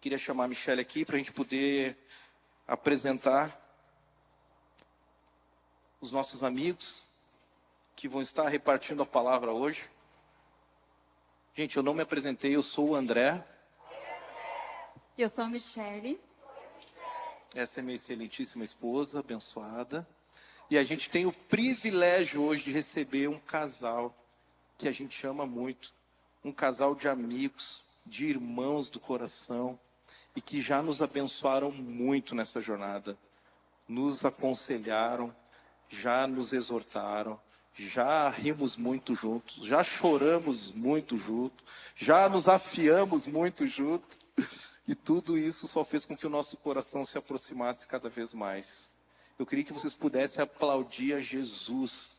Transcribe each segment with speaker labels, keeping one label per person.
Speaker 1: Queria chamar a Michelle aqui para a gente poder apresentar os nossos amigos que vão estar repartindo a palavra hoje. Gente, eu não me apresentei, eu sou o André.
Speaker 2: Eu sou a Michelle.
Speaker 1: Essa é minha excelentíssima esposa, abençoada. E a gente tem o privilégio hoje de receber um casal que a gente ama muito. Um casal de amigos, de irmãos do coração. E que já nos abençoaram muito nessa jornada. Nos aconselharam, já nos exortaram. Já rimos muito juntos, já choramos muito juntos, já nos afiamos muito juntos. E tudo isso só fez com que o nosso coração se aproximasse cada vez mais. Eu queria que vocês pudessem aplaudir a Jesus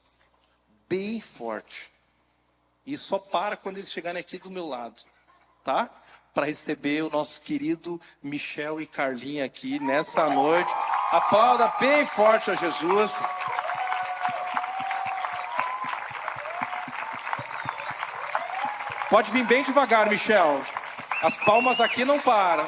Speaker 1: bem forte. E só para quando eles chegarem aqui do meu lado, tá? Para receber o nosso querido Michel e Carlinha aqui nessa noite. Aplauda bem forte a Jesus. Pode vir bem devagar, Michel. As palmas aqui não param.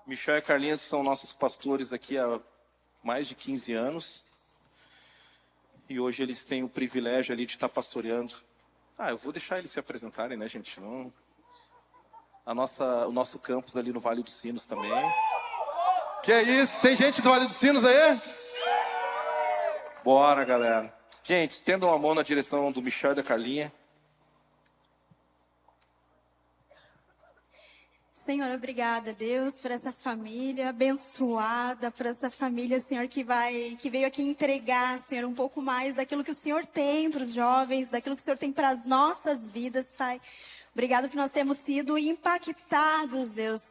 Speaker 1: Michel e Carlinhos são nossos pastores aqui há mais de 15 anos. E hoje eles têm o privilégio ali de estar pastoreando. Eu vou deixar eles se apresentarem, né, gente? Não... O nosso campus ali no Vale dos Sinos também. Que é isso? Tem gente do Vale dos Sinos aí? Bora, galera. Gente, estendam a mão na direção do Michel e da Carlinha.
Speaker 2: Senhor, obrigada, Deus, por essa família abençoada, por essa família, Senhor, que veio aqui entregar, Senhor, um pouco mais daquilo que o Senhor tem para os jovens, daquilo que o Senhor tem para as nossas vidas, Pai. Obrigado por nós termos sido impactados, Deus,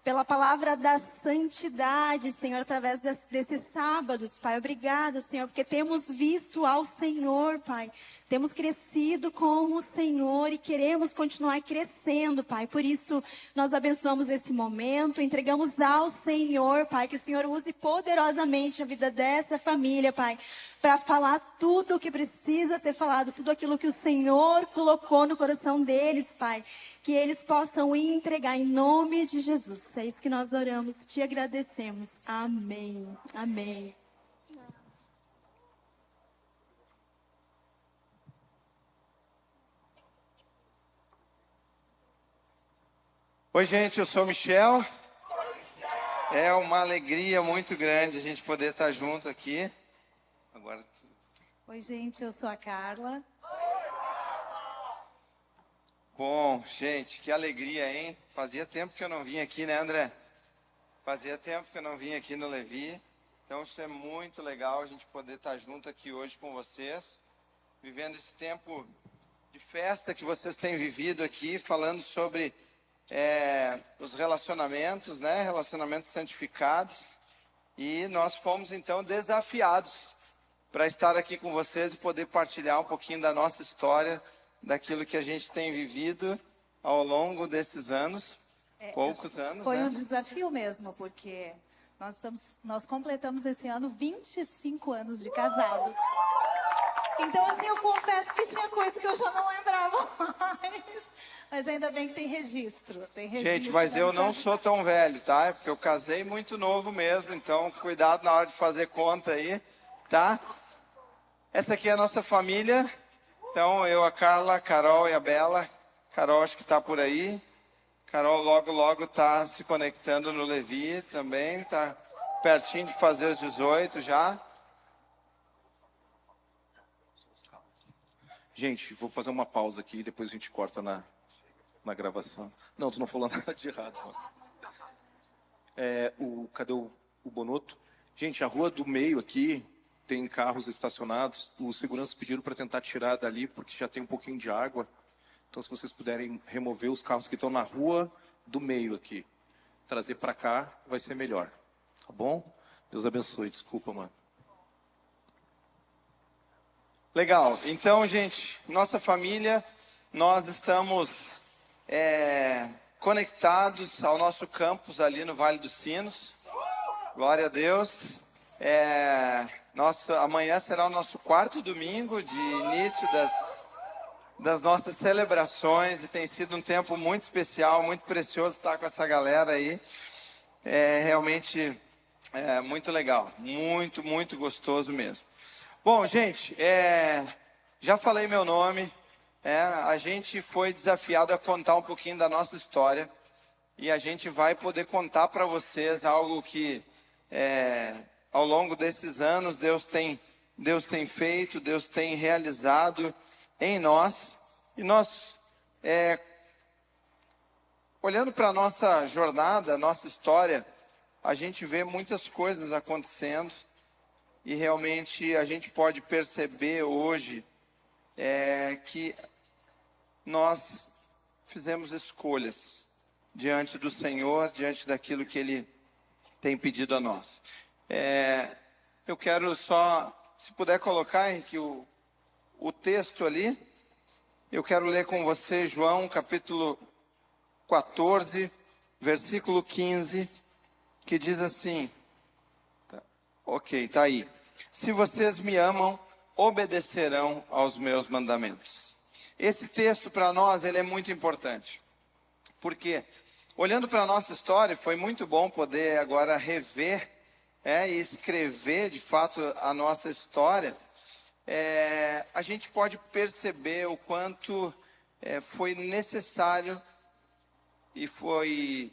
Speaker 2: pela palavra da santidade, Senhor, através desses sábados, Pai. Obrigada, Senhor, porque temos visto ao Senhor, Pai. Temos crescido com o Senhor e queremos continuar crescendo, Pai. Por isso, nós abençoamos esse momento, entregamos ao Senhor, Pai, que o Senhor use poderosamente a vida dessa família, Pai, para falar tudo o que precisa ser falado, tudo aquilo que o Senhor colocou no coração deles, Pai. Que eles possam entregar em nome de Jesus. É isso que nós oramos, te agradecemos. Amém. Amém.
Speaker 3: Oi, gente, eu sou o Michel. É uma alegria muito grande a gente poder estar junto aqui. Agora...
Speaker 4: Oi, gente, eu sou a Carla.
Speaker 3: Bom, gente, que alegria, hein? Fazia tempo que eu não vim aqui, né, André? Fazia tempo que eu não vim aqui no Levi. Então, isso é muito legal, a gente poder estar junto aqui hoje com vocês. Vivendo esse tempo de festa que vocês têm vivido aqui, falando sobre os relacionamentos, né? Relacionamentos santificados. E nós fomos, então, desafiados para estar aqui com vocês e poder partilhar um pouquinho da nossa história, daquilo que a gente tem vivido ao longo desses anos, poucos anos,
Speaker 4: Foi
Speaker 3: né?
Speaker 4: um desafio mesmo, porque nós completamos esse ano 25 anos de casado. Então, assim, eu confesso que tinha coisa que eu já não lembrava mais. Mas ainda bem que tem registro.
Speaker 3: Gente, mas eu não sou tão velho, tá? É porque eu casei muito novo mesmo, então cuidado na hora de fazer conta aí, tá? Essa aqui é a nossa família. Então, eu, a Carla, a Carol e a Bela. Carol acho que está por aí. Carol logo está se conectando no Levi também. Está pertinho de fazer os 18 já.
Speaker 1: Gente, vou fazer uma pausa aqui e depois a gente corta na gravação. Não, tu não falou nada de errado. Cadê o Bonotto? Gente, a rua do meio aqui tem carros estacionados. Os seguranças pediram para tentar tirar dali, porque já tem um pouquinho de água. Então, se vocês puderem remover os carros que estão na rua do meio aqui, trazer para cá, vai ser melhor. Tá bom? Deus abençoe. Desculpa, mano.
Speaker 3: Legal. Então, gente, nossa família, nós estamos conectados ao nosso campus ali no Vale dos Sinos. Glória a Deus. Amanhã será o nosso 4º domingo de início das nossas celebrações, e tem sido um tempo muito especial, muito precioso estar com essa galera aí. Realmente muito legal, muito, muito gostoso mesmo. Bom, gente, já falei meu nome, a gente foi desafiado a contar um pouquinho da nossa história, e a gente vai poder contar para vocês algo que ao longo desses anos Deus tem feito, Deus tem realizado em nós. E nós, olhando para a nossa jornada, nossa história, a gente vê muitas coisas acontecendo, e realmente a gente pode perceber hoje que nós fizemos escolhas diante do Senhor, diante daquilo que Ele tem pedido a nós. Eu quero só, se puder colocar, Henrique, o texto ali. Eu quero ler com você João capítulo 14, versículo 15, que diz assim, tá aí. Se vocês me amam, obedecerão aos meus mandamentos. Esse texto para nós, ele é muito importante. Porque, olhando para a nossa história, foi muito bom poder agora rever e escrever de fato a nossa história. A gente pode perceber o quanto foi necessário e foi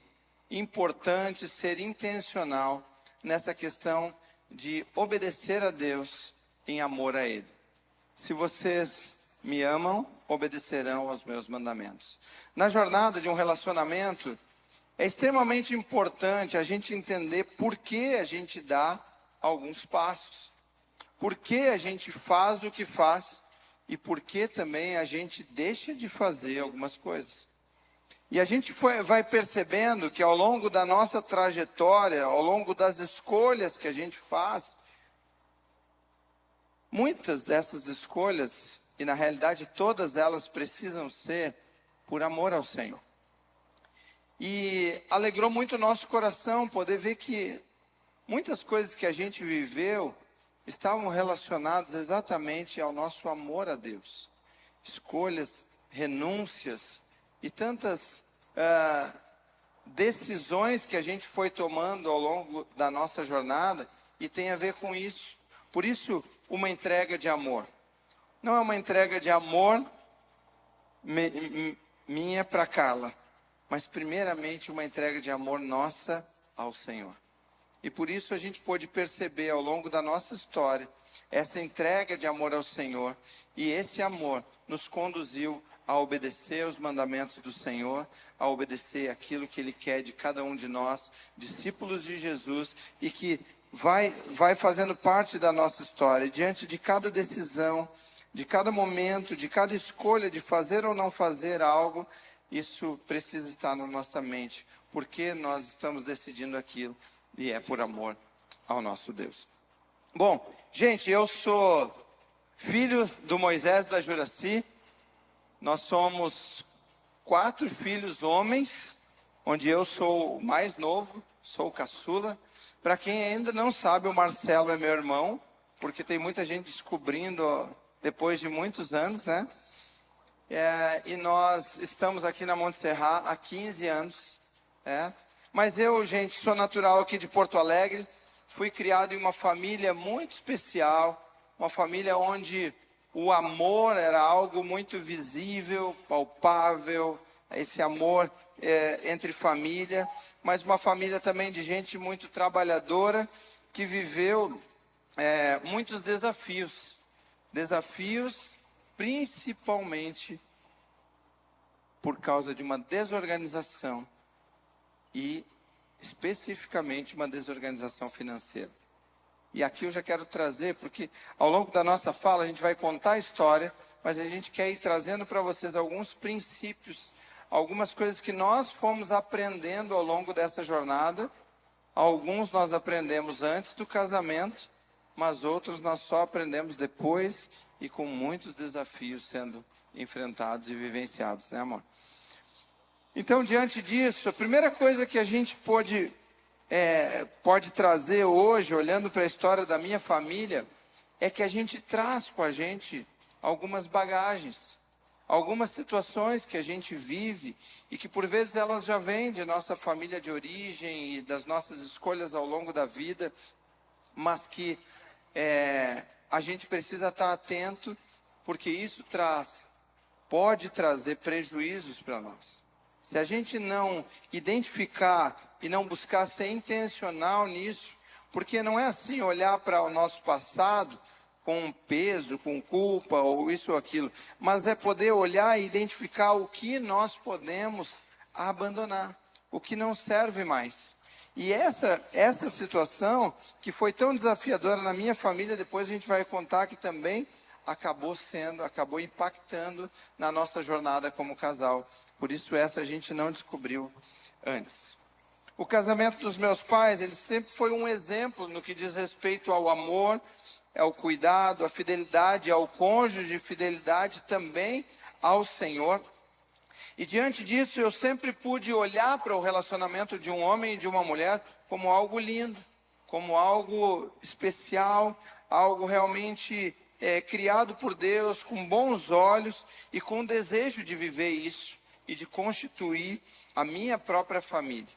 Speaker 3: importante ser intencional nessa questão de obedecer a Deus em amor a Ele. Se vocês me amam, obedecerão aos meus mandamentos. Na jornada de um relacionamento, é extremamente importante a gente entender por que a gente dá alguns passos. Por que a gente faz o que faz e por que também a gente deixa de fazer algumas coisas. E a gente vai percebendo que ao longo da nossa trajetória, ao longo das escolhas que a gente faz, muitas dessas escolhas, e na realidade todas elas precisam ser por amor ao Senhor. E alegrou muito o nosso coração poder ver que muitas coisas que a gente viveu estavam relacionadas exatamente ao nosso amor a Deus. Escolhas, renúncias e tantas decisões que a gente foi tomando ao longo da nossa jornada, e tem a ver com isso. Por isso, uma entrega de amor. Não é uma entrega de amor minha para Carla, mas primeiramente uma entrega de amor nossa ao Senhor. E por isso a gente pôde perceber ao longo da nossa história essa entrega de amor ao Senhor, e esse amor nos conduziu a obedecer os mandamentos do Senhor, a obedecer aquilo que Ele quer de cada um de nós, discípulos de Jesus, e que vai fazendo parte da nossa história. Diante de cada decisão, de cada momento, de cada escolha de fazer ou não fazer algo, isso precisa estar na nossa mente. Por que nós estamos decidindo aquilo? E é por amor ao nosso Deus. Bom, gente, eu sou filho do Moisés da Juraci. Nós somos 4 filhos homens, onde eu sou o mais novo, sou o caçula. Para quem ainda não sabe, o Marcelo é meu irmão, porque tem muita gente descobrindo depois de muitos anos, né? E nós estamos aqui na Monte Serra há 15 anos. Mas eu, gente, sou natural aqui de Porto Alegre. Fui criado em uma família muito especial, uma família onde o amor era algo muito visível, palpável, esse amor entre família, mas uma família também de gente muito trabalhadora, que viveu muitos desafios principalmente por causa de uma desorganização, e especificamente uma desorganização financeira. E aqui eu já quero trazer, porque ao longo da nossa fala a gente vai contar a história, mas a gente quer ir trazendo para vocês alguns princípios, algumas coisas que nós fomos aprendendo ao longo dessa jornada. Alguns nós aprendemos antes do casamento, mas outros nós só aprendemos depois e com muitos desafios sendo enfrentados e vivenciados, né, amor? Então, diante disso, a primeira coisa que a gente pôde pode trazer hoje, olhando para a história da minha família, é que a gente traz com a gente algumas bagagens, algumas situações que a gente vive e que por vezes elas já vêm de nossa família de origem e das nossas escolhas ao longo da vida, mas que a gente precisa estar atento, porque isso pode trazer prejuízos para nós. Se a gente não identificar e não buscar ser intencional nisso, porque não é assim olhar para o nosso passado com peso, com culpa ou isso ou aquilo, mas é poder olhar e identificar o que nós podemos abandonar, o que não serve mais. E essa situação que foi tão desafiadora na minha família, depois a gente vai contar que também acabou impactando na nossa jornada como casal. Por isso essa a gente não descobriu antes. O casamento dos meus pais, ele sempre foi um exemplo no que diz respeito ao amor, ao cuidado, à fidelidade, ao cônjuge, fidelidade também ao Senhor. E diante disso, eu sempre pude olhar para o relacionamento de um homem e de uma mulher como algo lindo, como algo especial, algo realmente criado por Deus, com bons olhos e com desejo de viver isso e de constituir a minha própria família.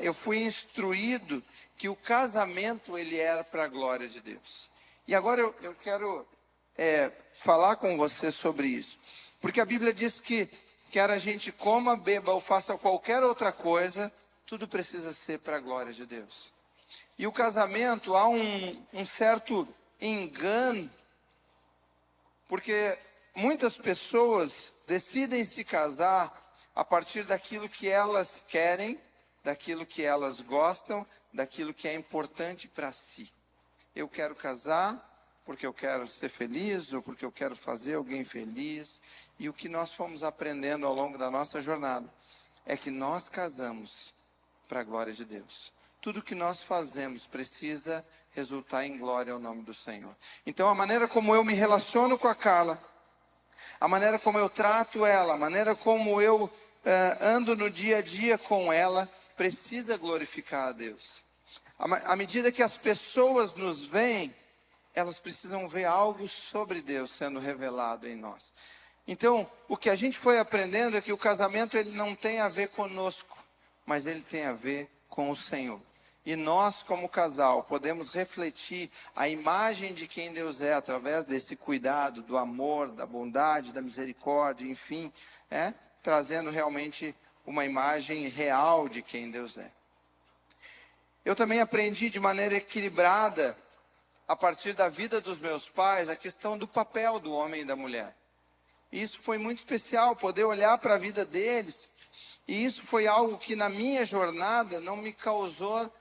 Speaker 3: Eu fui instruído que o casamento ele era para a glória de Deus. E agora eu quero falar com você sobre isso, porque a Bíblia diz que quer a gente coma, beba ou faça qualquer outra coisa, tudo precisa ser para a glória de Deus. E o casamento, há um certo engano, porque muitas pessoas decidem se casar a partir daquilo que elas querem, daquilo que elas gostam, daquilo que é importante para si. Eu quero casar porque eu quero ser feliz ou porque eu quero fazer alguém feliz. E o que nós fomos aprendendo ao longo da nossa jornada é que nós casamos para a glória de Deus. Tudo que nós fazemos precisa resultar em glória ao nome do Senhor. Então a maneira como eu me relaciono com a Carla, a maneira como eu trato ela, a maneira como eu ando no dia a dia com ela, precisa glorificar a Deus. À medida que as pessoas nos veem, elas precisam ver algo sobre Deus sendo revelado em nós. Então, o que a gente foi aprendendo é que o casamento ele não tem a ver conosco, mas ele tem a ver com o Senhor. E nós, como casal, podemos refletir a imagem de quem Deus é através desse cuidado, do amor, da bondade, da misericórdia, enfim, trazendo realmente uma imagem real de quem Deus é. Eu também aprendi de maneira equilibrada, a partir da vida dos meus pais, a questão do papel do homem e da mulher. E isso foi muito especial, poder olhar para a vida deles. E isso foi algo que na minha jornada não me causou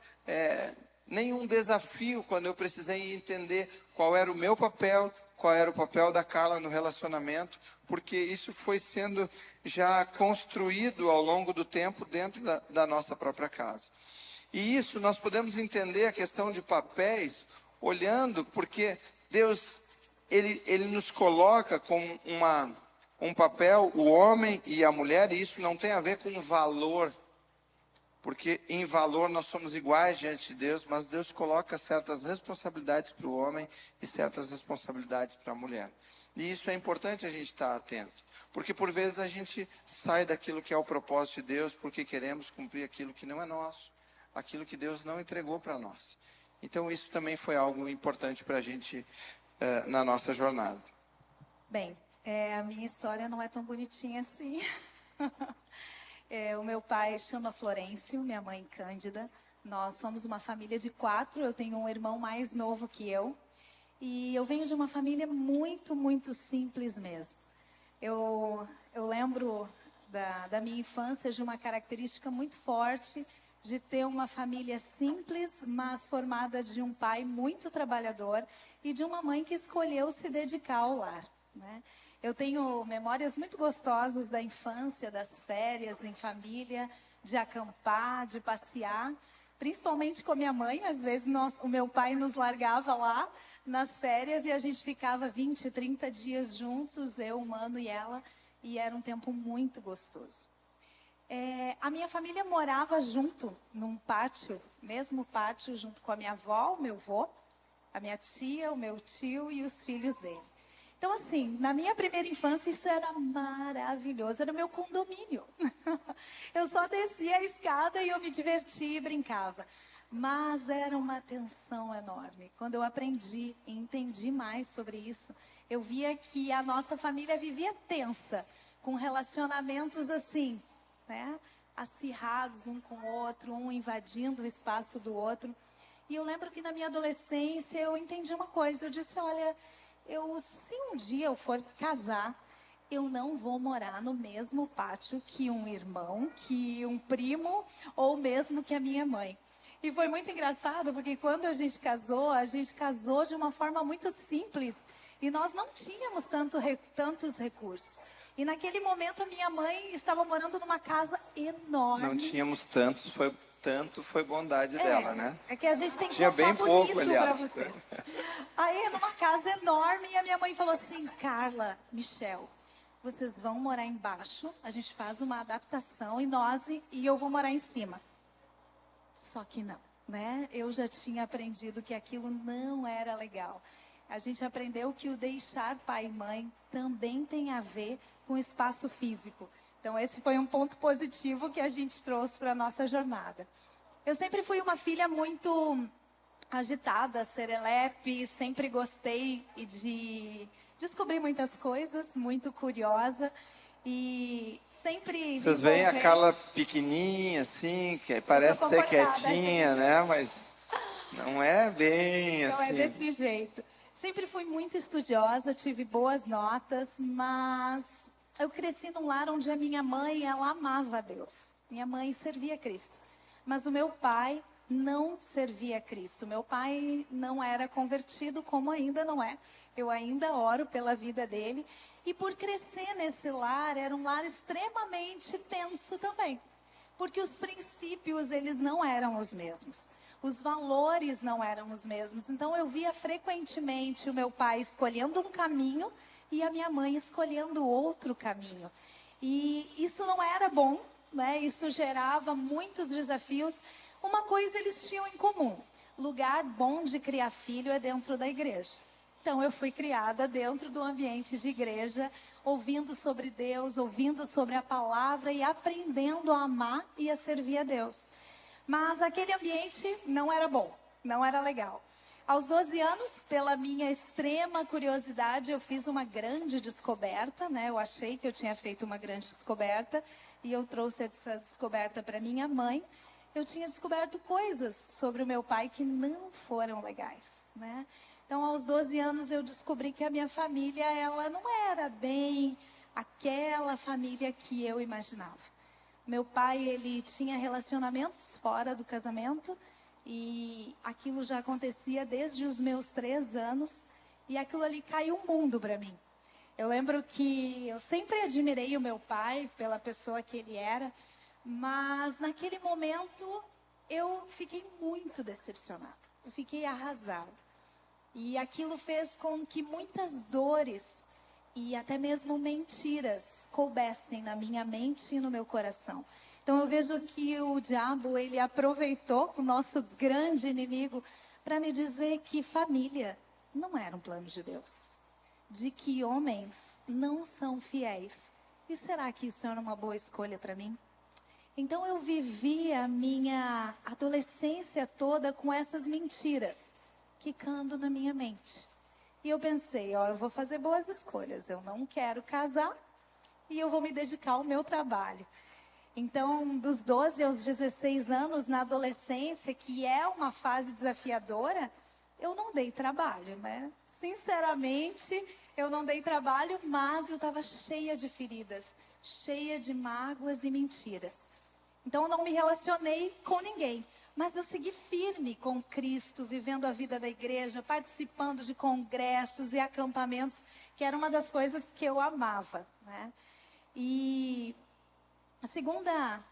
Speaker 3: nenhum desafio quando eu precisei entender qual era o meu papel, qual era o papel da Carla no relacionamento, porque isso foi sendo já construído ao longo do tempo dentro da nossa própria casa. E isso nós podemos entender a questão de papéis olhando, porque Deus ele nos coloca com um papel, o homem e a mulher, e isso não tem a ver com valor, porque em valor nós somos iguais diante de Deus, mas Deus coloca certas responsabilidades para o homem e certas responsabilidades para a mulher. E isso é importante a gente estar atento, porque por vezes a gente sai daquilo que é o propósito de Deus, porque queremos cumprir aquilo que não é nosso, aquilo que Deus não entregou para nós. Então isso também foi algo importante para a gente na nossa jornada.
Speaker 4: Bem, a minha história não é tão bonitinha assim. O meu pai chama Florencio, minha mãe Cândida. Nós somos uma família de 4, eu tenho um irmão mais novo que eu. E eu venho de uma família muito, muito simples mesmo. Eu lembro da minha infância de uma característica muito forte, de ter uma família simples, mas formada de um pai muito trabalhador e de uma mãe que escolheu se dedicar ao lar, né? Eu tenho memórias muito gostosas da infância, das férias em família, de acampar, de passear, principalmente com a minha mãe. Às vezes o meu pai nos largava lá nas férias e a gente ficava 20, 30 dias juntos, eu, o Mano e ela, e era um tempo muito gostoso. A minha família morava junto, num pátio, mesmo pátio, junto com a minha avó, o meu avô, a minha tia, o meu tio e os filhos dele. Então, assim, na minha primeira infância, isso era maravilhoso, era o meu condomínio. Eu só descia a escada e eu me divertia e brincava. Mas era uma tensão enorme. Quando eu aprendi e entendi mais sobre isso, eu via que a nossa família vivia tensa, com relacionamentos assim, né? Acirrados um com o outro, um invadindo o espaço do outro. E eu lembro que na minha adolescência eu entendi uma coisa. Eu disse, olha, se um dia eu for casar, eu não vou morar no mesmo pátio que um irmão, que um primo, ou mesmo que a minha mãe. E foi muito engraçado, porque quando a gente casou de uma forma muito simples. E nós não tínhamos tantos recursos. E naquele momento a minha mãe estava morando numa casa enorme.
Speaker 3: Não tínhamos tantos, foi bondade dela, né?
Speaker 4: É que a gente tem que
Speaker 3: Tinha
Speaker 4: contar
Speaker 3: bem pouco,
Speaker 4: bonito
Speaker 3: aliás.
Speaker 4: para vocês. Aí numa casa enorme e a minha mãe falou assim, Carla, Michel, vocês vão morar embaixo, a gente faz uma adaptação e eu vou morar em cima. Só que não, né? Eu já tinha aprendido que aquilo não era legal. A gente aprendeu que o deixar pai e mãe também tem a ver com espaço físico. Então, esse foi um ponto positivo que a gente trouxe para a nossa jornada. Eu sempre fui uma filha muito agitada, serelepe, sempre gostei de descobrir muitas coisas, muito curiosa. E sempre...
Speaker 3: Vocês veem a Carla pequenininha, assim, que parece ser quietinha, né? Mas não é bem assim.
Speaker 4: Não é desse jeito. Sempre fui muito estudiosa, tive boas notas, mas eu cresci num lar onde a minha mãe, ela amava a Deus. Minha mãe servia a Cristo. Mas o meu pai não servia a Cristo. Meu pai não era convertido, como ainda não é. Eu ainda oro pela vida dele. E por crescer nesse lar, era um lar extremamente tenso também. Porque os princípios, eles não eram os mesmos. Os valores não eram os mesmos. Então, eu via frequentemente o meu pai escolhendo um caminho e a minha mãe escolhendo outro caminho. E isso não era bom, né? Isso gerava muitos desafios. Uma coisa eles tinham em comum. Lugar bom de criar filho é dentro da igreja. Então, eu fui criada dentro do ambiente de igreja, ouvindo sobre Deus, ouvindo sobre a palavra e aprendendo a amar e a servir a Deus. Mas aquele ambiente não era bom, não era legal. Aos 12 anos, pela minha extrema curiosidade, eu fiz uma grande descoberta, né? Eu achei que eu tinha feito uma grande descoberta e eu trouxe essa descoberta para minha mãe. Eu tinha descoberto coisas sobre o meu pai que não foram legais, né? Então, aos 12 anos, eu descobri que a minha família, ela não era bem aquela família que eu imaginava. Meu pai, ele tinha relacionamentos fora do casamento e aquilo já acontecia desde os meus 3 anos e aquilo ali caiu um mundo para mim. Eu lembro que eu sempre admirei o meu pai pela pessoa que ele era, mas naquele momento eu fiquei muito decepcionada, eu fiquei arrasada. E aquilo fez com que muitas dores e até mesmo mentiras coubessem na minha mente e no meu coração. Então eu vejo que o diabo, ele aproveitou o nosso grande inimigo para me dizer que família não era um plano de Deus. De que homens não são fiéis. E será que isso era uma boa escolha para mim? Então eu vivi a minha adolescência toda com essas mentiras quicando na minha mente. E eu pensei, eu vou fazer boas escolhas, eu não quero casar e eu vou me dedicar ao meu trabalho. Então, dos 12 aos 16 anos, na adolescência, que é uma fase desafiadora, eu não dei trabalho, né? Sinceramente, eu não dei trabalho, mas eu estava cheia de feridas, cheia de mágoas e mentiras. Então, eu não me relacionei com ninguém. Mas eu segui firme com Cristo, vivendo a vida da igreja, participando de congressos e acampamentos, que era uma das coisas que eu amava, né? E a segunda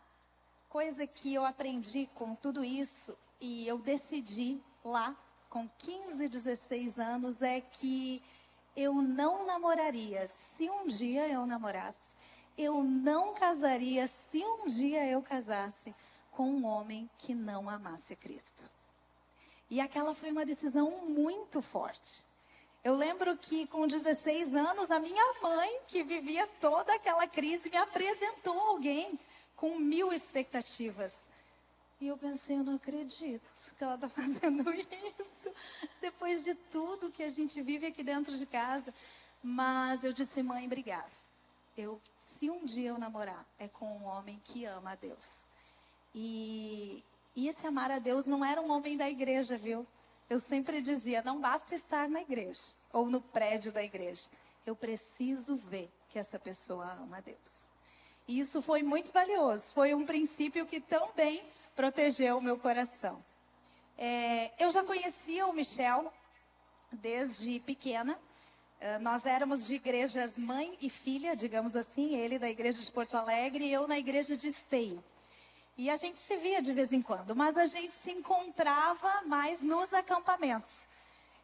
Speaker 4: coisa que eu aprendi com tudo isso, e eu decidi lá, com 15, 16 anos, é que eu não namoraria. Se um dia eu namorasse, eu não casaria se um dia eu casasse com um homem que não amasse a Cristo. E aquela foi uma decisão muito forte. Eu lembro que com 16 anos, a minha mãe, que vivia toda aquela crise, me apresentou alguém com 1000 expectativas. E eu pensei, eu não acredito que ela está fazendo isso, depois de tudo que a gente vive aqui dentro de casa. Mas eu disse, mãe, obrigada. Se um dia eu namorar, é com um homem que ama a Deus. E esse amar a Deus não era um homem da igreja, viu? Eu sempre dizia, não basta estar na igreja, ou no prédio da igreja. Eu preciso ver que essa pessoa ama a Deus. E isso foi muito valioso, foi um princípio que também protegeu o meu coração. Eu já conhecia o Michel desde pequena. Nós éramos de igrejas mãe e filha, digamos assim. Ele da igreja de Porto Alegre e eu na igreja de Esteio. E a gente se via de vez em quando, mas a gente se encontrava mais nos acampamentos.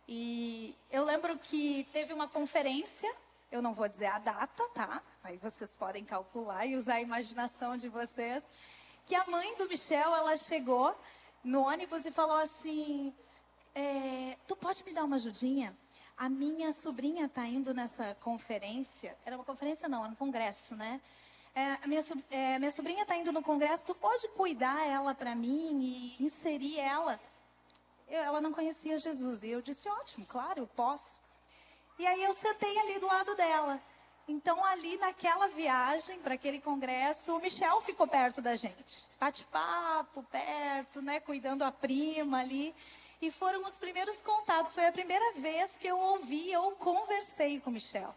Speaker 4: E eu lembro que teve uma conferência, eu não vou dizer a data, tá? Aí vocês podem calcular e usar a imaginação de vocês. Que a mãe do Michel, ela chegou no ônibus e falou assim, tu pode me dar uma ajudinha? A minha sobrinha está indo nessa conferência. Era uma conferência não, era um congresso, né? Minha sobrinha está indo no congresso, tu pode cuidar ela para mim e inserir ela? Ela não conhecia Jesus. E eu disse, ótimo, claro, eu posso. E aí eu sentei ali do lado dela. Então, ali naquela viagem para aquele congresso, o Michel ficou perto da gente. Bate-papo, perto, né? Cuidando a prima ali. E foram os primeiros contatos. Foi a primeira vez que eu ouvi, eu conversei com o Michel.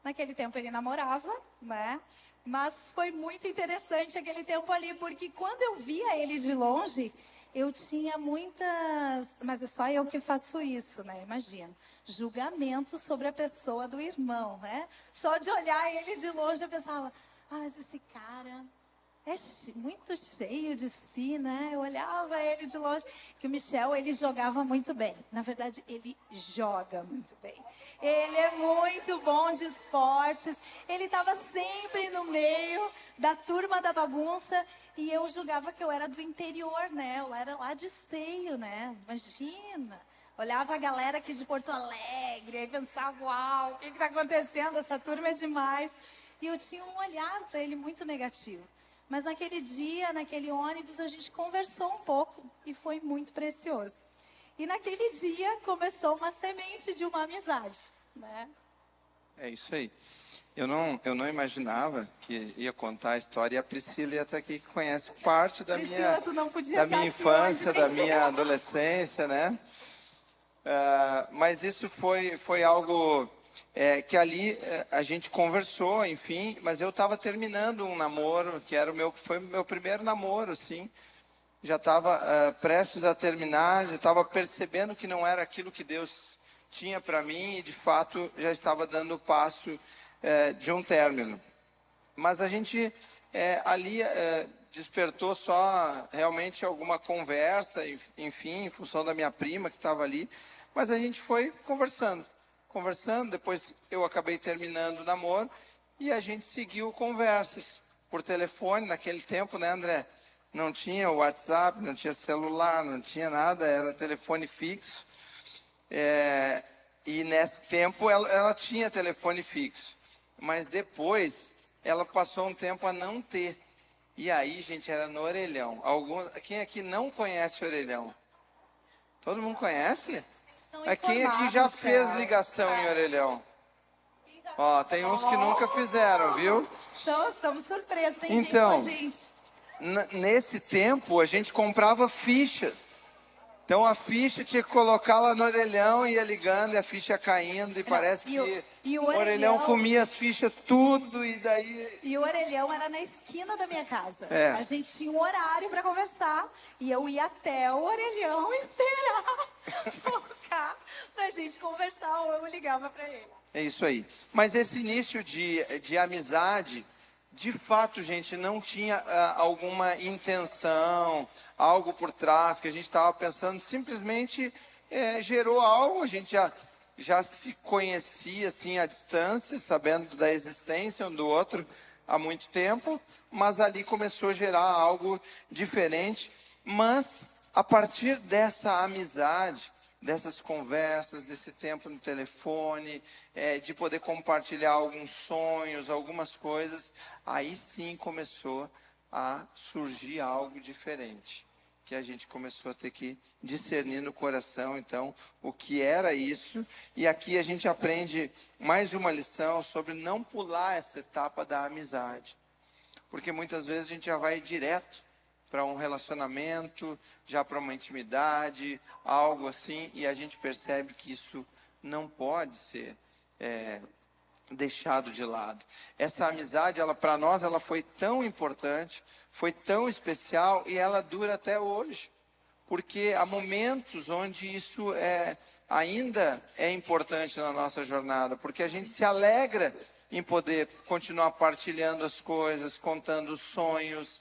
Speaker 4: Naquele tempo ele namorava, né? Mas foi muito interessante aquele tempo ali, porque quando eu via ele de longe, eu tinha muitas... Mas é só eu que faço isso, né? Imagina. Julgamento sobre a pessoa do irmão, né? Só de olhar ele de longe eu pensava, mas esse cara é muito cheio de si, né? Eu olhava ele de longe, que o Michel, ele jogava muito bem. Na verdade, ele joga muito bem. Ele é muito bom de esportes. Ele estava sempre no meio da turma da bagunça. E eu julgava que eu era do interior, né? Eu era lá de Esteio, né? Imagina. Olhava a galera aqui de Porto Alegre e pensava, uau, o que está acontecendo? Essa turma é demais. E eu tinha um olhar para ele muito negativo. Mas naquele dia, naquele ônibus, a gente conversou um pouco e foi muito precioso. E naquele dia começou uma semente de uma amizade, né?
Speaker 3: É isso aí. Eu não imaginava que ia contar a história, e a Priscila ia estar aqui, que conhece parte da
Speaker 4: Priscila, tu não podia estar aqui
Speaker 3: infância,
Speaker 4: hoje,
Speaker 3: da minha adolescência, né? Mas isso foi algo que ali a gente conversou, enfim, mas eu estava terminando um namoro, que foi o meu primeiro namoro, assim. Já estava prestes a terminar, já estava percebendo que não era aquilo que Deus tinha para mim e, de fato, já estava dando o passo de um término. Mas a gente ali despertou só realmente alguma conversa, enfim, em função da minha prima que estava ali, mas a gente foi conversando, depois eu acabei terminando o namoro e a gente seguiu conversas por telefone. Naquele tempo, né, André? Não tinha WhatsApp, não tinha celular, não tinha nada, era telefone fixo. E nesse tempo ela tinha telefone fixo, mas depois ela passou um tempo a não ter. E aí, gente, era no orelhão. Quem aqui não conhece o orelhão? Todo mundo conhece? Quem aqui já fez ligação em orelhão? Ó, tem uns que nunca fizeram, viu?
Speaker 4: Então, estamos surpresos, tem
Speaker 3: Então,
Speaker 4: gente com a gente.
Speaker 3: Nesse tempo, a gente comprava fichas. Então, a ficha tinha que colocar lá no orelhão, ia ligando, e a ficha ia caindo, e parece que o orelhão comia as fichas tudo, e daí...
Speaker 4: E o orelhão era na esquina da minha casa.
Speaker 3: É.
Speaker 4: A gente tinha um horário para conversar, e eu ia até o orelhão esperar tocar pra gente conversar, ou eu ligava para ele.
Speaker 3: É isso aí. Mas esse início de amizade, de fato, gente, não tinha alguma intenção, algo por trás que a gente estava pensando, simplesmente gerou algo. A gente já se conhecia assim à distância, sabendo da existência um do outro, há muito tempo, mas ali começou a gerar algo diferente. Mas a partir dessa amizade, dessas conversas, desse tempo no telefone, de poder compartilhar alguns sonhos, algumas coisas, aí sim começou a surgir algo diferente, que a gente começou a ter que discernir no coração, então, o que era isso. E aqui a gente aprende mais uma lição sobre não pular essa etapa da amizade, porque muitas vezes a gente já vai direto para um relacionamento, já para uma intimidade, algo assim, e a gente percebe que isso não pode ser deixado de lado. Essa amizade, para nós, ela foi tão importante, foi tão especial, e ela dura até hoje, porque há momentos onde isso ainda é importante na nossa jornada, porque a gente se alegra em poder continuar partilhando as coisas, contando os sonhos,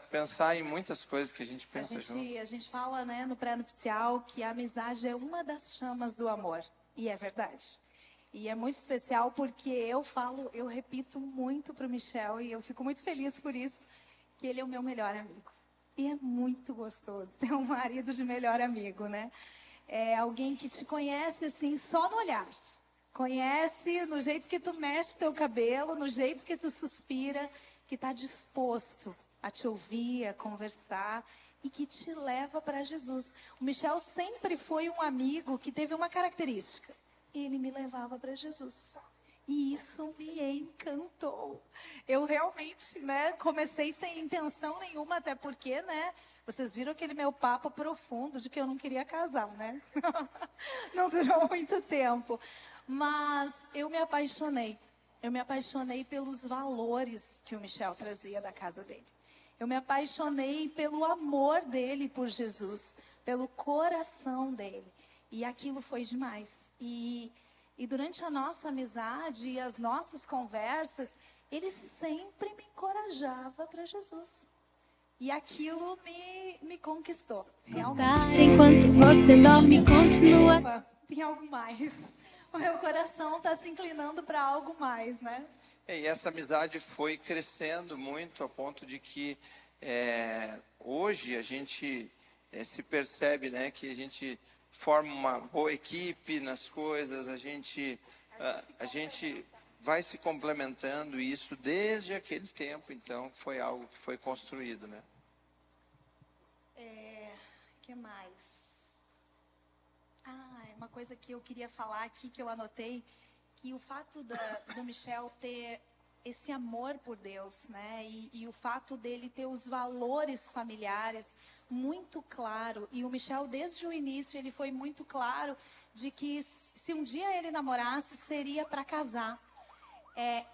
Speaker 3: pensar em muitas coisas que a gente pensa juntos.
Speaker 4: A gente fala, né, no pré-nupcial que a amizade é uma das chamas do amor. E é verdade. E é muito especial porque eu repito muito para o Michel, e eu fico muito feliz por isso, que ele é o meu melhor amigo. E é muito gostoso ter um marido de melhor amigo, né? É alguém que te conhece assim só no olhar. Conhece no jeito que tu mexe teu cabelo, no jeito que tu suspira, que está disposto a te ouvir, a conversar e que te leva para Jesus. O Michel sempre foi um amigo que teve uma característica. Ele me levava para Jesus. E isso me encantou. Eu realmente, né, comecei sem intenção nenhuma, até porque, né, vocês viram aquele meu papo profundo de que eu não queria casar, né? Não durou muito tempo. Mas eu me apaixonei. Eu me apaixonei pelos valores que o Michel trazia da casa dele. Eu me apaixonei pelo amor dele por Jesus, pelo coração dele. E aquilo foi demais. E durante a nossa amizade e as nossas conversas, ele sempre me encorajava para Jesus. E aquilo me conquistou, realmente.
Speaker 5: Enquanto você dorme, continua.
Speaker 4: Opa, tem algo mais. O meu coração está se inclinando para algo mais, né?
Speaker 3: E essa amizade foi crescendo muito, a ponto de que hoje a gente se percebe, né, que a gente forma uma boa equipe nas coisas, a gente vai se complementando, e isso desde aquele tempo, então, foi algo que foi construído, né?
Speaker 4: Que mais? Uma coisa que eu queria falar aqui, que eu anotei, que o fato do Michel ter esse amor por Deus, né? E o fato dele ter os valores familiares muito claro. E o Michel, desde o início, ele foi muito claro de que se um dia ele namorasse, seria para casar.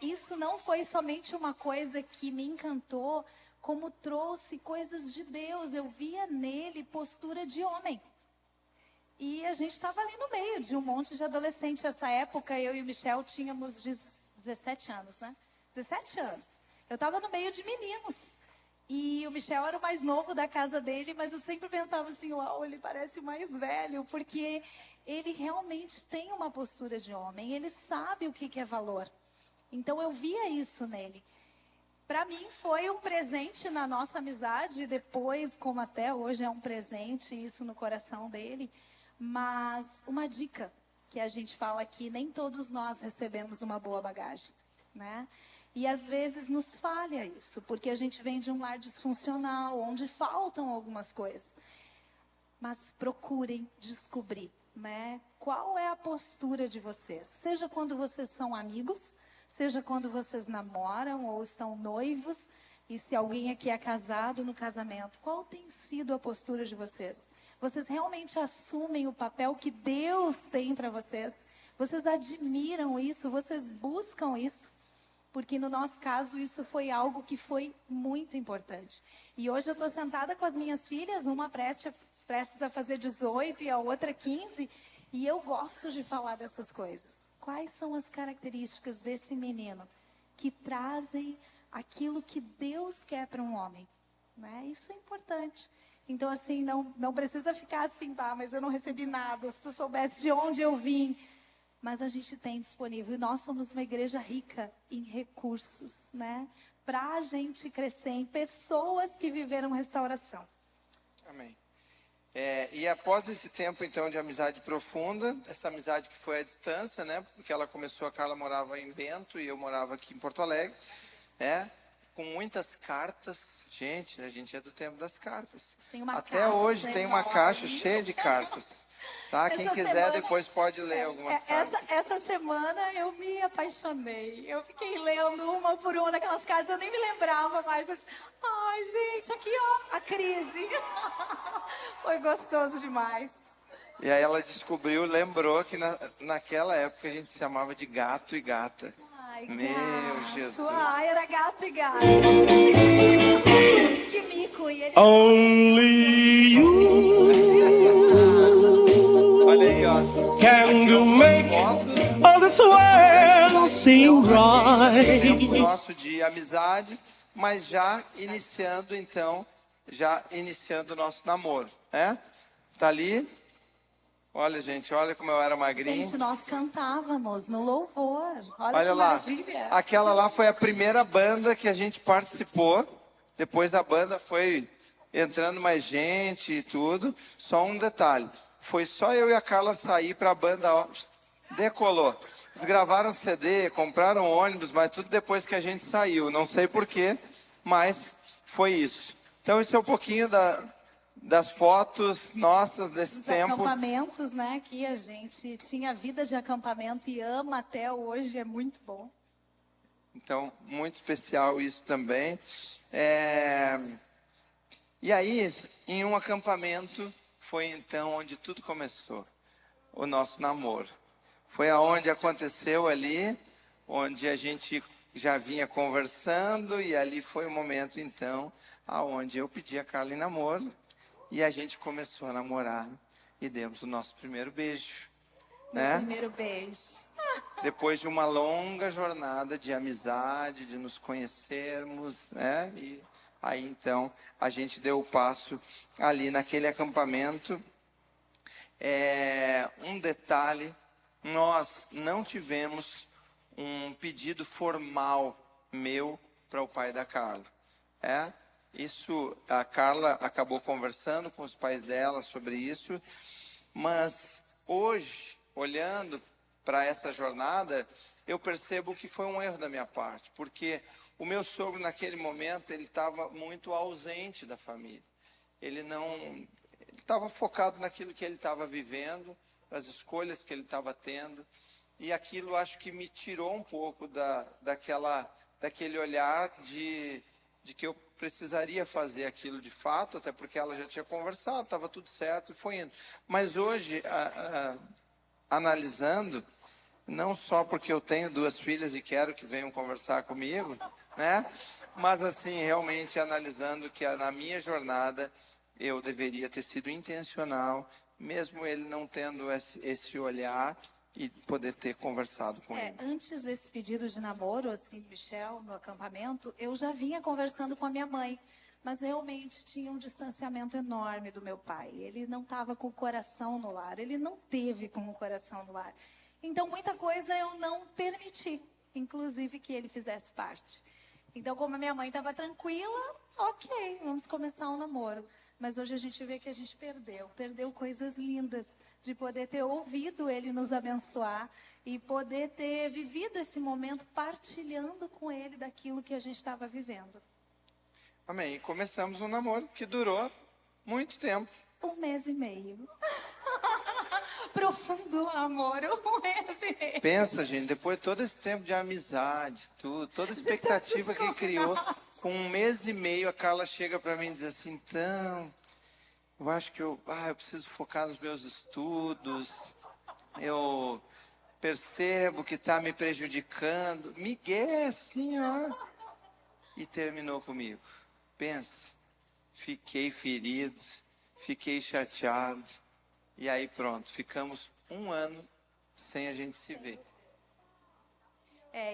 Speaker 4: Isso não foi somente uma coisa que me encantou, como trouxe coisas de Deus. Eu via nele postura de homem. E a gente estava ali no meio de um monte de adolescente. Nessa época, eu e o Michel tínhamos 17 anos, né? 17 anos. Eu estava no meio de meninos. E o Michel era o mais novo da casa dele, mas eu sempre pensava assim, uau, ele parece o mais velho, porque ele realmente tem uma postura de homem, ele sabe o que é valor. Então eu via isso nele. Para mim foi um presente na nossa amizade, e depois, como até hoje é um presente, isso no coração dele. Mas uma dica que a gente fala aqui, nem todos nós recebemos uma boa bagagem, né? E às vezes nos falha isso, porque a gente vem de um lar disfuncional, onde faltam algumas coisas. Mas procurem descobrir, né? Qual é a postura de vocês? Seja quando vocês são amigos, seja quando vocês namoram ou estão noivos, e se alguém aqui é casado no casamento, qual tem sido a postura de vocês? Vocês realmente assumem o papel que Deus tem para vocês? Vocês admiram isso? Vocês buscam isso? Porque no nosso caso isso foi algo que foi muito importante. E hoje eu estou sentada com as minhas filhas, uma prestes a fazer 18 e a outra 15, e eu gosto de falar dessas coisas. Quais são as características desse menino que trazem aquilo que Deus quer para um homem, né? Isso é importante. Então, assim, não precisa ficar assim, mas eu não recebi nada. Se tu soubesse de onde eu vim. mas a gente tem disponível. E nós somos uma igreja rica em recursos, né? Para a gente crescer em pessoas que viveram restauração.
Speaker 3: Amém. E após esse tempo, então, de amizade profunda, essa amizade que foi à distância, né? Porque ela começou, a Carla morava em Bento e eu morava aqui em Porto Alegre, né? Com muitas cartas. Gente, a gente é do tempo das cartas.
Speaker 4: Tem uma
Speaker 3: Até
Speaker 4: caixa
Speaker 3: hoje tem uma
Speaker 4: enorme.
Speaker 3: caixa cheia de cartas. Tá? Quem
Speaker 4: Essa
Speaker 3: quiser
Speaker 4: semana-
Speaker 3: depois pode ler algumas cartas.
Speaker 4: Essa semana eu me apaixonei. Eu fiquei lendo uma por uma daquelas cartas. Eu nem me lembrava mais. Ai, gente, aqui ó, a crise. Foi gostoso demais.
Speaker 3: E aí ela descobriu, lembrou que naquela época a gente se chamava de gato e gata.
Speaker 4: Ai,
Speaker 3: Meu
Speaker 4: gato.
Speaker 3: Jesus.
Speaker 4: Ai, era gato e gato. Que mico. E ele...
Speaker 6: Only you
Speaker 3: Olha aí, ó.
Speaker 6: can do make
Speaker 3: Fotos.
Speaker 6: all this world seem
Speaker 3: Tempo
Speaker 6: right.
Speaker 3: nosso de amizades, mas já iniciando o nosso namoro, né? Tá ali. Olha, gente, olha como eu era magrinho.
Speaker 4: Gente, nós cantávamos no louvor. Olha,
Speaker 3: Olha
Speaker 4: que
Speaker 3: lá,
Speaker 4: maravilha.
Speaker 3: aquela lá foi a primeira banda que a gente participou. Depois da banda foi entrando mais gente e tudo. Só um detalhe, foi só eu e a Carla sair para a banda, ó, decolou. Eles gravaram CD, compraram ônibus, mas tudo depois que a gente saiu. Não sei porquê, mas foi isso. Então esse é um pouquinho das fotos nossas desse
Speaker 4: Os
Speaker 3: tempo.
Speaker 4: acampamentos, né? Que a gente tinha vida de acampamento e ama até hoje, é muito bom.
Speaker 3: Então, muito especial isso também. E aí, em um acampamento, foi então onde tudo começou, o nosso namoro. Foi aonde aconteceu ali, onde a gente já vinha conversando, e ali foi o momento, então, aonde eu pedi a Carla em namoro, e a gente começou a namorar, e demos o nosso primeiro beijo, né?
Speaker 4: Primeiro beijo.
Speaker 3: Depois de uma longa jornada de amizade, de nos conhecermos, né? E aí então a gente deu o passo ali naquele acampamento. Um detalhe, nós não tivemos um pedido formal meu para o pai da Carla. Isso, a Carla acabou conversando com os pais dela sobre isso, mas hoje, olhando para essa jornada, eu percebo que foi um erro da minha parte, porque o meu sogro naquele momento ele estava muito ausente da família. Ele estava focado naquilo que ele estava vivendo, nas escolhas que ele estava tendo, e aquilo acho que me tirou um pouco daquele olhar de que eu precisaria fazer aquilo de fato, até porque ela já tinha conversado, estava tudo certo e foi indo. Mas hoje, analisando, não só porque eu tenho 2 filhas e quero que venham conversar comigo, né? Mas assim, realmente analisando que na minha jornada eu deveria ter sido intencional, mesmo ele não tendo esse olhar, e poder ter conversado com ele.
Speaker 4: Antes desse pedido de namoro, assim, Michel, no acampamento, eu já vinha conversando com a minha mãe, mas realmente tinha um distanciamento enorme do meu pai. Ele não estava com o coração no lar, ele não teve com o coração no lar. Então, muita coisa eu não permiti, inclusive que ele fizesse parte. Então, como a minha mãe estava tranquila, ok, vamos começar um namoro. Mas hoje a gente vê que a gente perdeu coisas lindas, de poder ter ouvido ele nos abençoar e poder ter vivido esse momento partilhando com ele daquilo que a gente estava vivendo.
Speaker 3: Amém. E começamos um namoro que durou muito tempo.
Speaker 4: 1 mês e meio. Profundo namoro, 1 mês e meio.
Speaker 3: Pensa, gente, depois de todo esse tempo de amizade, toda a expectativa que criou, com 1 mês e meio a Carla chega para mim e diz assim, então, eu acho que eu preciso focar nos meus estudos, eu percebo que está me prejudicando. Miguel, assim, ó. E terminou comigo. Pensa, fiquei ferido, fiquei chateado. E aí pronto, ficamos 1 ano sem a gente se ver.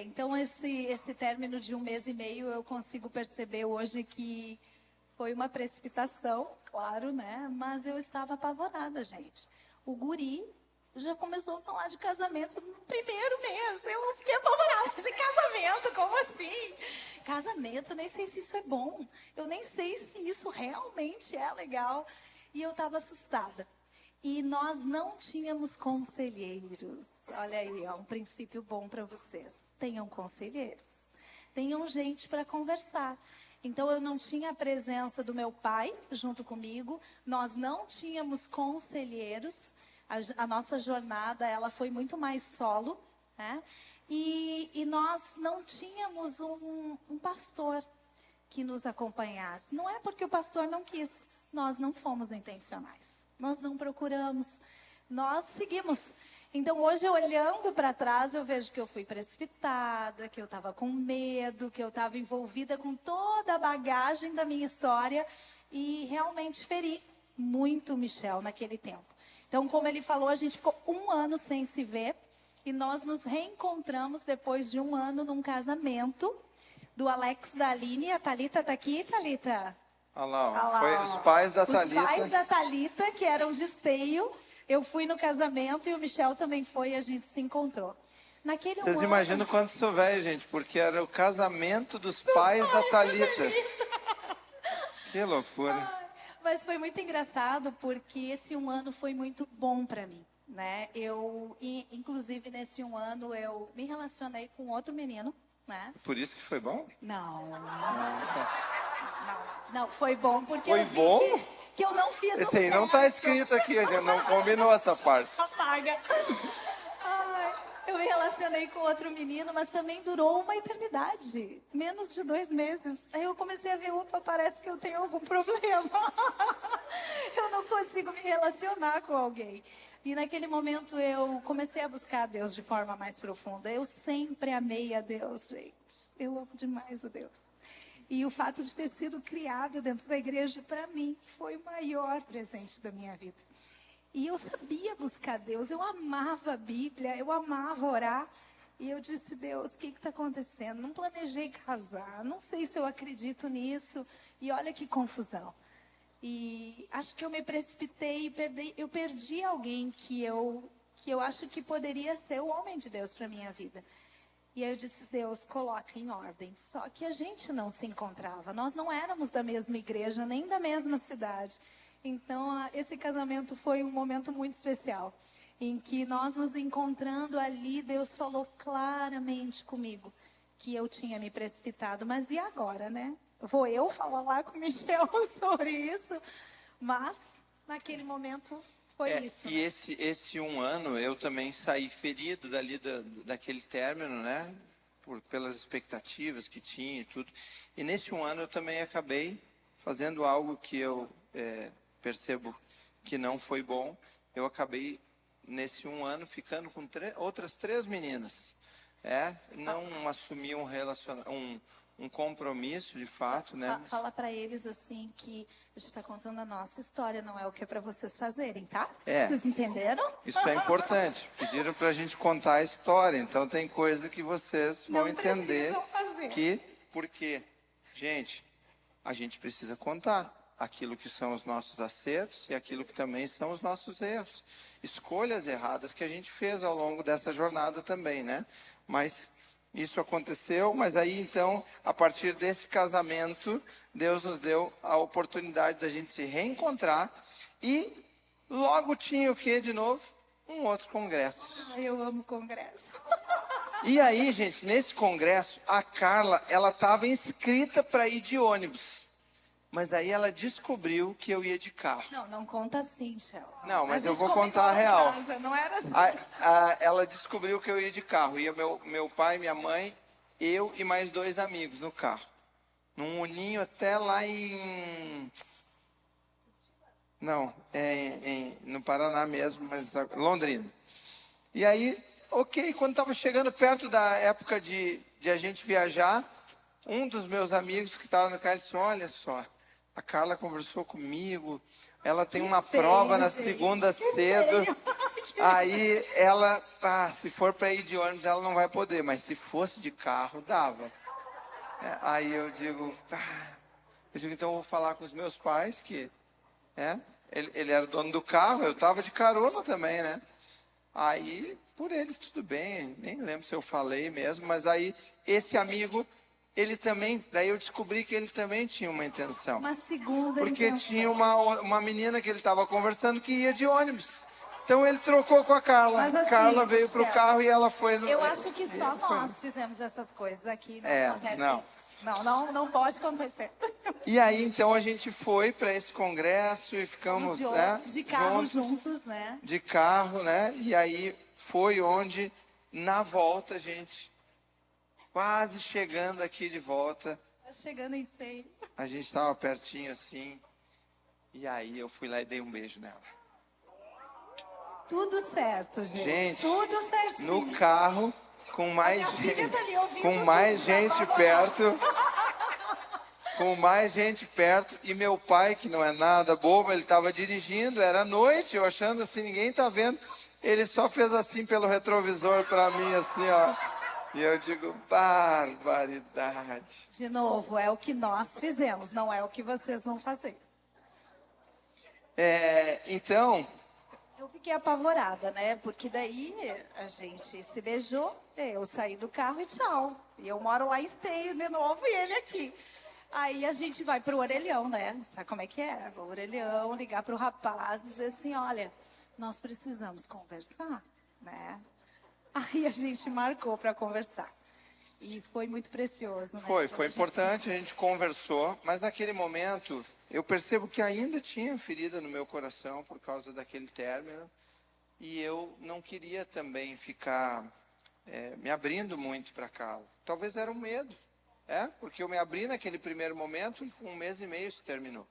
Speaker 4: Então esse término de 1 mês e meio eu consigo perceber hoje que foi uma precipitação, claro, né? Mas eu estava apavorada, gente. O guri já começou a falar de casamento no primeiro mês. Eu fiquei apavorada. Esse casamento, como assim? Casamento, nem sei se isso é bom. Eu nem sei se isso realmente é legal. E eu estava assustada. E nós não tínhamos conselheiros. Olha aí, ó, um princípio bom para vocês. Tenham conselheiros. Tenham gente para conversar. Então, eu não tinha a presença do meu pai junto comigo. Nós não tínhamos conselheiros. A nossa jornada, ela foi muito mais solo, né? E nós não tínhamos um pastor que nos acompanhasse. Não é porque o pastor não quis. Nós não fomos intencionais. Nós não procuramos. Nós seguimos. Então, hoje, olhando para trás, eu vejo que eu fui precipitada, que eu estava com medo, que eu estava envolvida com toda a bagagem da minha história e realmente feri muito o Michel naquele tempo. Então, como ele falou, a gente ficou 1 ano sem se ver e nós nos reencontramos depois de 1 ano num casamento do Alex da Aline. A Thalita está aqui, Thalita?
Speaker 3: Olha lá, ó.
Speaker 4: Olha lá,
Speaker 3: Foi
Speaker 4: ó.
Speaker 3: os pais da
Speaker 4: Os
Speaker 3: Thalita.
Speaker 4: pais da Thalita, que eram de Esteio. Eu fui no casamento e o Michel também foi e a gente se encontrou. Naquele
Speaker 3: Vocês
Speaker 4: ano...
Speaker 3: imaginam quanto sou velho, gente, porque era o casamento dos pais da Thalita. Que loucura.
Speaker 4: Mas foi muito engraçado porque esse 1 ano foi muito bom para mim, né? Inclusive nesse 1 ano eu me relacionei com outro menino, né?
Speaker 3: Por isso que foi bom?
Speaker 4: Não, foi bom porque
Speaker 3: Foi
Speaker 4: eu vi
Speaker 3: bom?
Speaker 4: que eu não fiz
Speaker 3: Esse aí não tá escrito aqui, a gente não combinou essa parte.
Speaker 4: Apaga. Ai, eu me relacionei com outro menino, mas também durou uma eternidade. Menos de 2 meses. Aí eu comecei a ver, opa, parece que eu tenho algum problema. Eu não consigo me relacionar com alguém. E naquele momento eu comecei a buscar a Deus de forma mais profunda. Eu sempre amei a Deus, gente. Eu amo demais a Deus. E o fato de ter sido criado dentro da igreja, para mim, foi o maior presente da minha vida. E eu sabia buscar Deus, eu amava a Bíblia, eu amava orar. E eu disse, Deus, o que está acontecendo? Não planejei casar, não sei se eu acredito nisso. E olha que confusão. E acho que eu me precipitei e eu perdi alguém que eu acho que poderia ser o homem de Deus para a minha vida. E aí eu disse, Deus, coloca em ordem. Só que a gente não se encontrava. Nós não éramos da mesma igreja, nem da mesma cidade. Então, esse casamento foi um momento muito especial. Em que nós nos encontrando ali, Deus falou claramente comigo que eu tinha me precipitado. Mas e agora, né? Vou eu falar lá com o Michel sobre isso? Mas, naquele momento... Foi isso.
Speaker 3: E esse 1 ano eu também saí ferido dali daquele término, né? Pelas expectativas que tinha e tudo. E nesse 1 ano eu também acabei fazendo algo que eu percebo que não foi bom. Eu acabei nesse 1 ano ficando com outras 3 meninas. Não assumi um compromisso, de fato, né?
Speaker 4: Fala para eles assim que a gente está contando a nossa história, não é o que é para vocês fazerem, tá?
Speaker 3: É.
Speaker 4: Vocês entenderam?
Speaker 3: Isso é importante. Pediram para a gente contar a história, então tem coisa que vocês vão
Speaker 4: Não
Speaker 3: entender
Speaker 4: precisam fazer.
Speaker 3: por quê. Gente, a gente precisa contar aquilo que são os nossos acertos e aquilo que também são os nossos erros. Escolhas erradas que a gente fez ao longo dessa jornada também, né? Mas isso aconteceu, mas aí então, a partir desse casamento, Deus nos deu a oportunidade da gente se reencontrar e logo tinha o que de novo? Um outro congresso.
Speaker 4: Eu amo congresso.
Speaker 3: E aí, gente, nesse congresso, a Carla, ela estava inscrita para ir de ônibus. Mas aí ela descobriu que eu ia de carro.
Speaker 4: Não conta assim, Shell.
Speaker 3: Não, mas
Speaker 4: A
Speaker 3: eu
Speaker 4: gente
Speaker 3: vou
Speaker 4: comentou
Speaker 3: contar a
Speaker 4: em
Speaker 3: real.
Speaker 4: casa, não era assim.
Speaker 3: Ela descobriu que eu ia de carro. Ia meu pai, minha mãe, eu e mais 2 amigos no carro. Num uninho até lá em... Não, no Paraná mesmo, mas Londrina. E aí, ok, quando estava chegando perto da época de a gente viajar, um dos meus amigos que estava no carro disse, olha só, a Carla conversou comigo, ela tem uma prova na segunda cedo, aí ela, se for para ir de ônibus, ela não vai poder, mas se fosse de carro, dava. Aí eu digo, então eu vou falar com os meus pais, que ele era o dono do carro, eu estava de carona também, né? Aí, por eles, tudo bem, nem lembro se eu falei mesmo, mas aí, esse amigo, ele também, daí eu descobri que ele também tinha uma intenção.
Speaker 4: Uma segunda
Speaker 3: Porque
Speaker 4: intenção.
Speaker 3: tinha uma menina que ele estava conversando que ia de ônibus. Então ele trocou com a Carla.
Speaker 4: Mas assim,
Speaker 3: Carla veio pro
Speaker 4: Michel,
Speaker 3: carro e ela foi no.
Speaker 4: Eu acho que só
Speaker 3: Ele foi.
Speaker 4: nós fizemos essas coisas aqui. Não
Speaker 3: É,
Speaker 4: acontece
Speaker 3: não.
Speaker 4: isso. Não pode acontecer.
Speaker 3: E aí então a gente foi para esse congresso e ficamos, né,
Speaker 4: De carro juntos, né?
Speaker 3: de carro, né? E aí foi onde, na volta, gente, quase chegando aqui de volta,
Speaker 4: Chegando em Esteio.
Speaker 3: a gente estava pertinho assim, e aí eu fui lá e dei um beijo nela.
Speaker 4: Tudo certo, gente.
Speaker 3: Gente,
Speaker 4: Tudo certinho.
Speaker 3: no carro, com mais
Speaker 4: Minha filha
Speaker 3: gente,
Speaker 4: tá ali ouvindo
Speaker 3: com mais
Speaker 4: tudo,
Speaker 3: gente
Speaker 4: tá
Speaker 3: perto, com mais gente perto, e meu pai, que não é nada bobo, ele estava dirigindo, era noite, eu achando assim, ninguém tá vendo, ele só fez assim pelo retrovisor para mim, assim, ó, e eu digo, barbaridade.
Speaker 4: De novo, é o que nós fizemos, não é o que vocês vão fazer.
Speaker 3: Então,
Speaker 4: Eu fiquei apavorada, né? Porque daí a gente se beijou, eu saí do carro e tchau. E eu moro lá em Esteio de novo e ele aqui. Aí a gente vai pro orelhão, né? Sabe como é que é? O orelhão, ligar pro rapaz e dizer assim, olha, nós precisamos conversar, né? Aí a gente marcou para conversar. E foi muito precioso, né?
Speaker 3: foi
Speaker 4: Quando a gente
Speaker 3: importante, a gente conversou, mas naquele momento eu percebo que ainda tinha ferida no meu coração por causa daquele término e eu não queria também ficar me abrindo muito para Carla. Talvez era um medo, porque eu me abri naquele primeiro momento e com 1 mês e meio isso terminou.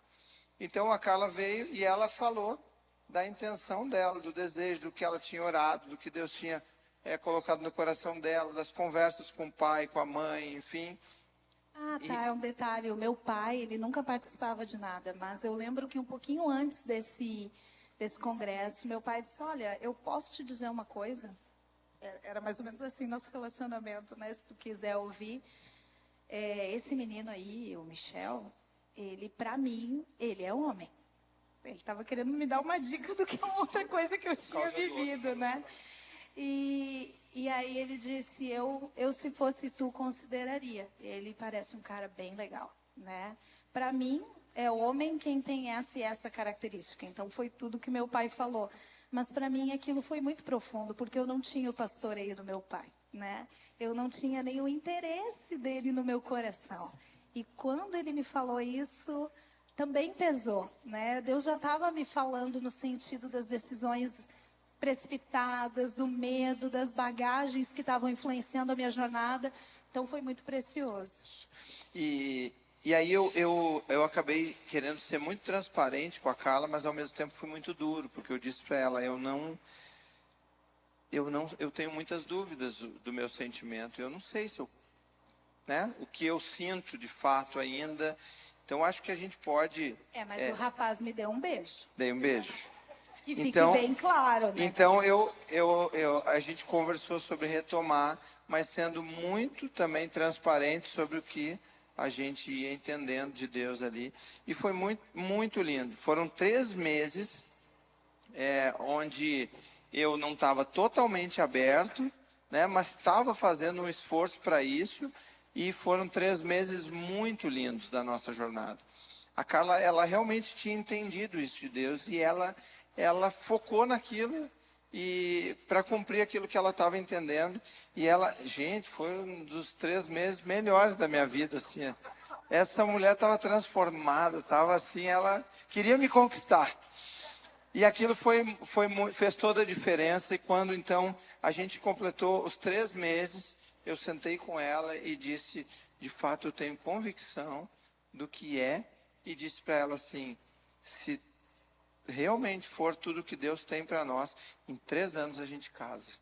Speaker 3: Então a Carla veio e ela falou da intenção dela, do desejo, do que ela tinha orado, do que Deus tinha colocado no coração dela, das conversas com o pai, com a mãe, enfim.
Speaker 4: Ah, tá, é um detalhe. O meu pai, ele nunca participava de nada, mas eu lembro que um pouquinho antes desse congresso, meu pai disse, olha, eu posso te dizer uma coisa? Era mais ou menos assim nosso relacionamento, né? Se tu quiser ouvir. Esse menino aí, o Michel, ele, pra mim, ele é homem. Ele estava querendo me dar uma dica do que uma outra coisa que eu tinha vivido, né? E aí ele disse, eu se fosse tu, consideraria. Ele parece um cara bem legal, né? Para mim, é homem quem tem essa e essa característica. Então, foi tudo que meu pai falou. Mas, para mim, aquilo foi muito profundo, porque eu não tinha o pastoreio do meu pai, né? Eu não tinha nem o interesse dele no meu coração. E quando ele me falou isso, também pesou, né? Deus já estava me falando no sentido das decisões precipitadas, do medo, das bagagens que estavam influenciando a minha jornada. Então, foi muito precioso.
Speaker 3: E aí eu acabei querendo ser muito transparente com a Carla, mas ao mesmo tempo fui muito duro, porque eu disse para ela, eu tenho muitas dúvidas do meu sentimento, eu não sei se o que eu sinto de fato ainda. Então acho que a gente pode.
Speaker 4: Mas o rapaz me deu um beijo.
Speaker 3: Dei um beijo.
Speaker 4: Que fique bem claro, né?
Speaker 3: Então a gente conversou sobre retomar, mas sendo muito também transparente sobre o que a gente ia entendendo de Deus ali. E foi muito, muito lindo. Foram 3 meses onde eu não estava totalmente aberto, né, mas estava fazendo um esforço para isso. E foram 3 meses muito lindos da nossa jornada. A Carla, ela realmente tinha entendido isso de Deus e ela focou naquilo e para cumprir aquilo que ela estava entendendo. E ela, gente, foi um dos 3 meses melhores da minha vida, assim. Essa mulher estava transformada, estava assim, ela queria me conquistar. E aquilo fez toda a diferença. E quando então a gente completou os 3 meses, eu sentei com ela e disse, de fato eu tenho convicção do que é, e disse para ela assim, se realmente for tudo que Deus tem para nós, em 3 anos a gente casa.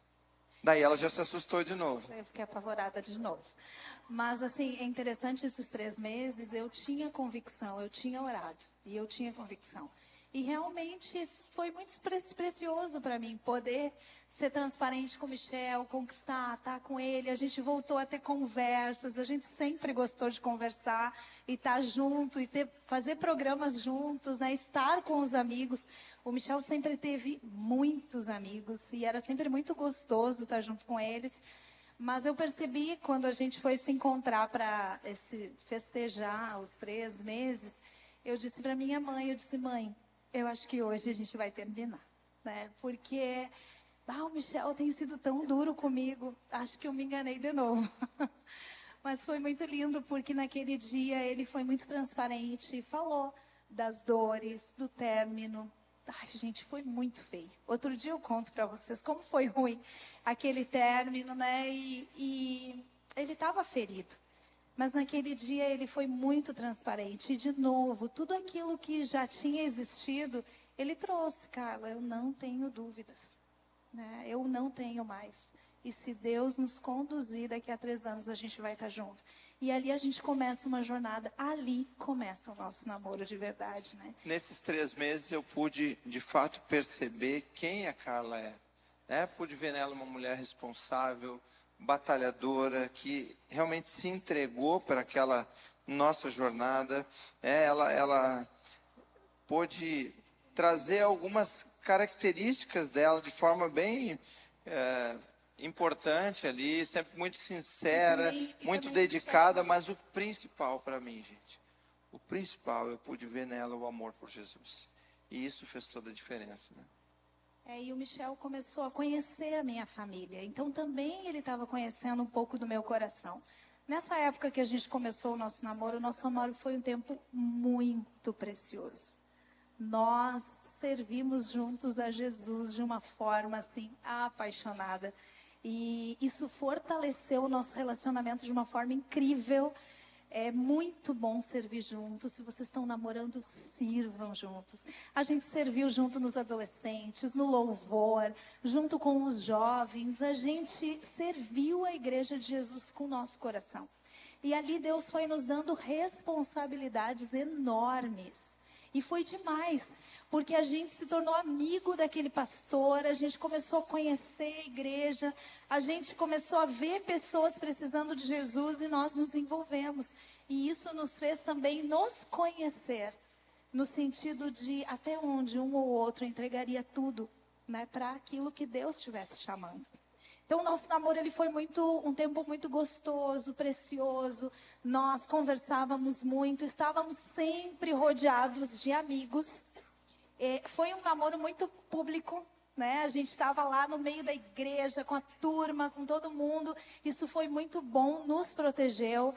Speaker 3: Daí ela já se assustou de novo.
Speaker 4: Eu fiquei apavorada de novo. Mas, assim, é interessante esses 3 meses, eu tinha convicção, eu tinha orado, e eu tinha convicção. E realmente foi muito precioso para mim poder ser transparente com o Michel, conquistar, estar com ele. A gente voltou a ter conversas, a gente sempre gostou de conversar e estar junto, e fazer programas juntos, né? Estar com os amigos. O Michel sempre teve muitos amigos e era sempre muito gostoso estar junto com eles. Mas eu percebi, quando a gente foi se encontrar para festejar os 3 meses, eu disse para minha mãe, mãe, eu acho que hoje a gente vai terminar, né? Porque o Michel tem sido tão duro comigo, acho que eu me enganei de novo. Mas foi muito lindo, porque naquele dia ele foi muito transparente, falou das dores, do término. Ai, gente, foi muito feio. Outro dia eu conto para vocês como foi ruim aquele término, né? E ele estava ferido. Mas naquele dia ele foi muito transparente. E, de novo, tudo aquilo que já tinha existido, ele trouxe. Carla, eu não tenho dúvidas, né? Eu não tenho mais. E se Deus nos conduzir, daqui a 3 anos a gente vai estar junto. E ali a gente começa uma jornada. Ali começa o nosso namoro de verdade, né?
Speaker 3: Nesses 3 meses eu pude, de fato, perceber quem a Carla é. Né? Pude ver nela uma mulher responsável, batalhadora, que realmente se entregou para aquela nossa jornada. Ela pôde trazer algumas características dela de forma bem importante ali, sempre muito sincera, muito dedicada, mas o principal para mim, gente, o principal, eu pude ver nela o amor por Jesus. E isso fez toda a diferença, né?
Speaker 4: E o Michel começou a conhecer a minha família. Então, também ele estava conhecendo um pouco do meu coração. Nessa época que a gente começou o nosso namoro foi um tempo muito precioso. Nós servimos juntos a Jesus de uma forma, assim, apaixonada. E isso fortaleceu o nosso relacionamento de uma forma incrível. É muito bom servir juntos. Se vocês estão namorando, sirvam juntos. A gente serviu junto nos adolescentes, no louvor, junto com os jovens. A gente serviu a Igreja de Jesus com o nosso coração. E ali Deus foi nos dando responsabilidades enormes. E foi demais, porque a gente se tornou amigo daquele pastor, a gente começou a conhecer a igreja, a gente começou a ver pessoas precisando de Jesus e nós nos envolvemos. E isso nos fez também nos conhecer, no sentido de até onde um ou outro entregaria tudo, né, para aquilo que Deus estivesse chamando. Então, o nosso namoro ele foi um tempo muito gostoso, precioso. Nós conversávamos muito, estávamos sempre rodeados de amigos. Foi um namoro muito público, né? A gente estava lá no meio da igreja, com a turma, com todo mundo. Isso foi muito bom, nos protegeu.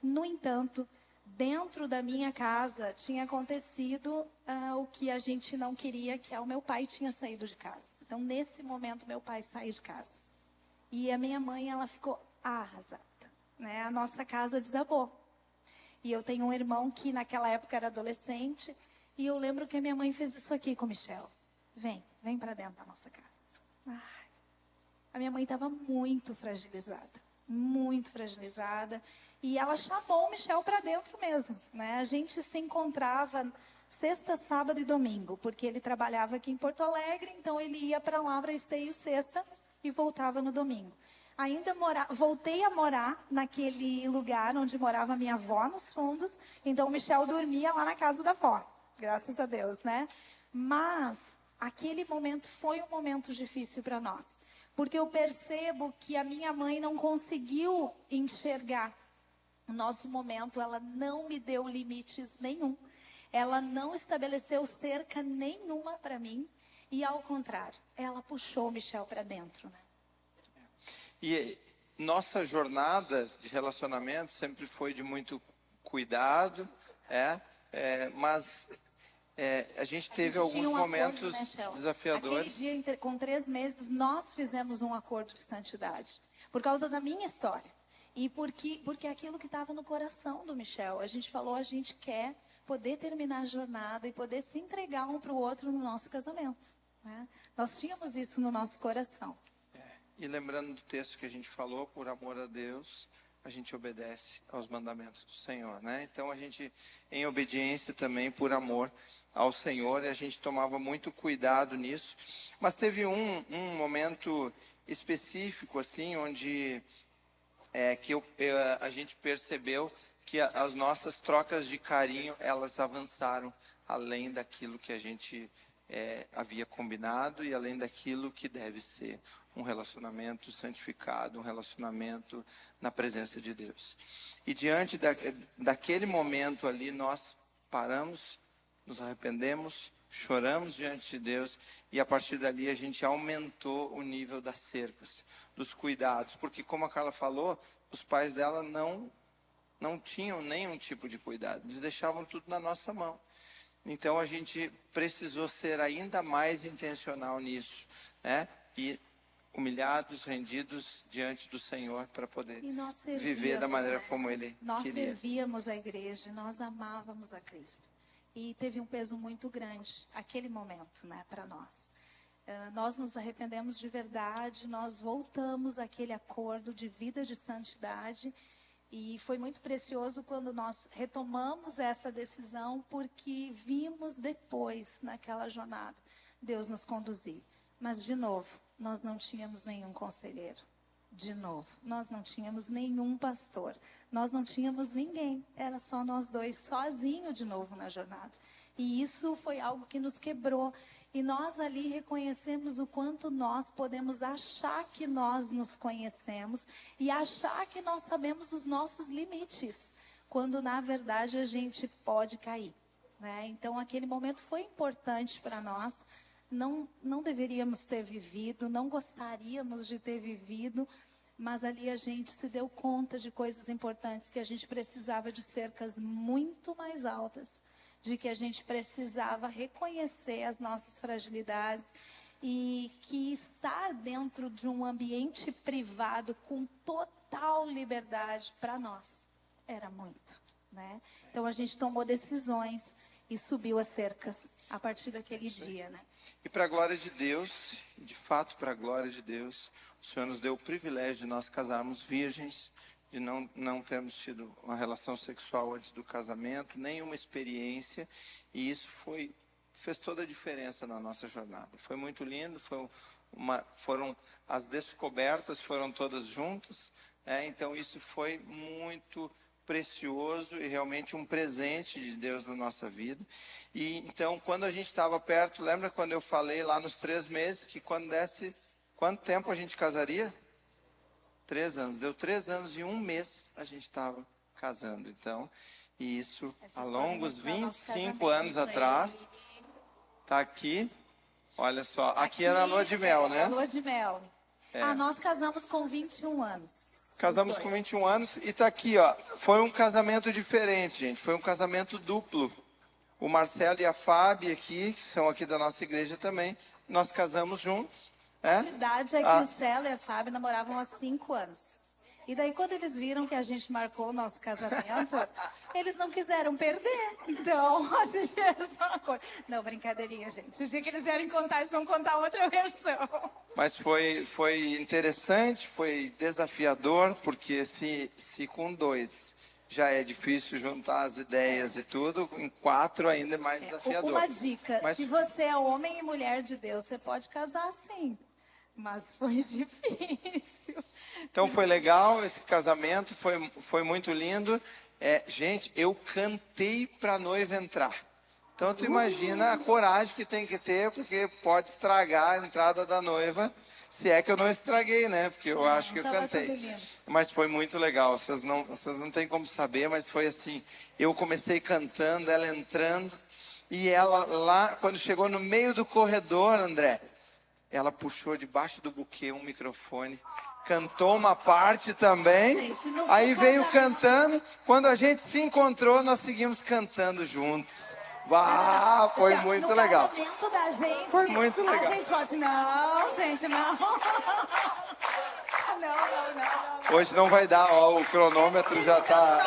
Speaker 4: No entanto, dentro da minha casa tinha acontecido o que a gente não queria, que é o meu pai tinha saído de casa. Então, nesse momento, meu pai saiu de casa. E a minha mãe, ela ficou arrasada, né? A nossa casa desabou. E eu tenho um irmão que naquela época era adolescente. E eu lembro que a minha mãe fez isso aqui com o Michel. Vem para dentro da nossa casa. Ai, a minha mãe estava muito fragilizada. Muito fragilizada. E ela chamou o Michel para dentro mesmo, né? A gente se encontrava sexta, sábado e domingo. Porque ele trabalhava aqui em Porto Alegre. Então ele ia para lá para Esteio sexta e voltava no domingo. Voltei a morar naquele lugar onde morava minha avó, nos fundos. Então, o Michel dormia lá na casa da avó. Graças a Deus, né? Mas, aquele momento foi um momento difícil para nós. Porque eu percebo que a minha mãe não conseguiu enxergar o nosso momento. Ela não me deu limites nenhum. Ela não estabeleceu cerca nenhuma para mim. E, ao contrário, ela puxou o Michel para dentro, né?
Speaker 3: E nossa jornada de relacionamento sempre foi de muito cuidado, mas a gente teve alguns momentos desafiadores.
Speaker 4: Aquele dia, com 3 meses, nós fizemos um acordo de santidade. Por causa da minha história. E porque aquilo que estava no coração do Michel. A gente falou, a gente quer poder terminar a jornada e poder se entregar um para o outro no nosso casamento. Né? Nós tínhamos isso no nosso coração.
Speaker 3: E lembrando do texto que a gente falou, por amor a Deus, a gente obedece aos mandamentos do Senhor, né? Então a gente, em obediência também, por amor ao Senhor, e a gente tomava muito cuidado nisso. Mas teve um momento específico, assim, onde a gente percebeu que as nossas trocas de carinho, elas avançaram além daquilo que a gente havia combinado e além daquilo que deve ser um relacionamento santificado, um relacionamento na presença de Deus. E diante daquele momento ali, nós paramos, nos arrependemos, choramos diante de Deus e a partir dali a gente aumentou o nível das cercas, dos cuidados, porque como a Carla falou, os pais dela não tinham nenhum tipo de cuidado, eles deixavam tudo na nossa mão. Então a gente precisou ser ainda mais intencional nisso, né? E humilhados, rendidos diante do Senhor para poder viver da maneira como Ele
Speaker 4: nós
Speaker 3: queria.
Speaker 4: servíamos a igreja, nós amávamos a Cristo. E teve um peso muito grande aquele momento, né, para nós. Nós nos arrependemos de verdade, nós voltamos àquele acordo de vida de santidade. E foi muito precioso quando nós retomamos essa decisão, porque vimos depois, naquela jornada, Deus nos conduzir. Mas, de novo, nós não tínhamos nenhum conselheiro. De novo, nós não tínhamos nenhum pastor. Nós não tínhamos ninguém. Era só nós dois, sozinhos de novo na jornada. E isso foi algo que nos quebrou. E nós ali reconhecemos o quanto nós podemos achar que nós nos conhecemos e achar que nós sabemos os nossos limites, quando na verdade a gente pode cair, né? Então aquele momento foi importante para nós. Não deveríamos ter vivido, não gostaríamos de ter vivido, mas ali a gente se deu conta de coisas importantes, que a gente precisava de cercas muito mais altas, de que a gente precisava reconhecer as nossas fragilidades e que estar dentro de um ambiente privado com total liberdade para nós era muito, né? Então a gente tomou decisões e subiu as cercas a partir daquele dia, né?
Speaker 3: E para a glória de Deus, de fato para a glória de Deus, o Senhor nos deu o privilégio de nós casarmos virgens, de não termos tido uma relação sexual antes do casamento, nenhuma experiência, e isso fez toda a diferença na nossa jornada. Foi muito lindo, foram as descobertas foram todas juntas, né? Então isso foi muito precioso e realmente um presente de Deus na nossa vida. E então, quando a gente estava perto, lembra quando eu falei lá nos 3 meses, que quando desse, quanto tempo a gente casaria? 3 anos. Deu 3 anos e 1 mês a gente estava casando. Então, e isso há longos 25 anos atrás. Está aqui. Olha só, aqui era a lua de mel, né?
Speaker 4: A lua de mel. Nós casamos com 21 anos.
Speaker 3: Casamos com 21 anos e está aqui, ó. Foi um casamento diferente, gente. Foi um casamento duplo. O Marcelo e a Fábia aqui, que são aqui da nossa igreja também, nós casamos juntos.
Speaker 4: A verdade é que o Celo e a Fábio namoravam há 5 anos. E daí, quando eles viram que a gente marcou o nosso casamento, eles não quiseram perder. Então, a gente fez uma coisa. Não, brincadeirinha, gente. O dia que eles vierem contar, eles vão contar outra versão.
Speaker 3: Mas foi interessante, foi desafiador, porque se com 2 já é difícil juntar as ideias e tudo, em 4 ainda é mais desafiador.
Speaker 4: Uma dica, se você é homem e mulher de Deus, você pode casar sim. Mas foi difícil.
Speaker 3: Então foi legal esse casamento, foi muito lindo. Gente, eu cantei para a noiva entrar. Então tu imagina a coragem que tem que ter, porque pode estragar a entrada da noiva, se é que eu não estraguei, né? Porque eu acho que eu cantei. Mas foi muito legal, vocês não têm como saber, mas foi assim, eu comecei cantando, ela entrando, e ela lá, quando chegou no meio do corredor, André, ela puxou debaixo do buquê um microfone, cantou uma parte também,
Speaker 4: Gente,
Speaker 3: aí veio cantando, quando a gente se encontrou, nós seguimos cantando juntos. Foi muito legal.
Speaker 4: No casamento da gente,
Speaker 3: foi muito legal.
Speaker 4: A gente pode, não, gente, não. Não.
Speaker 3: Hoje não vai dar, ó, o cronômetro já tá...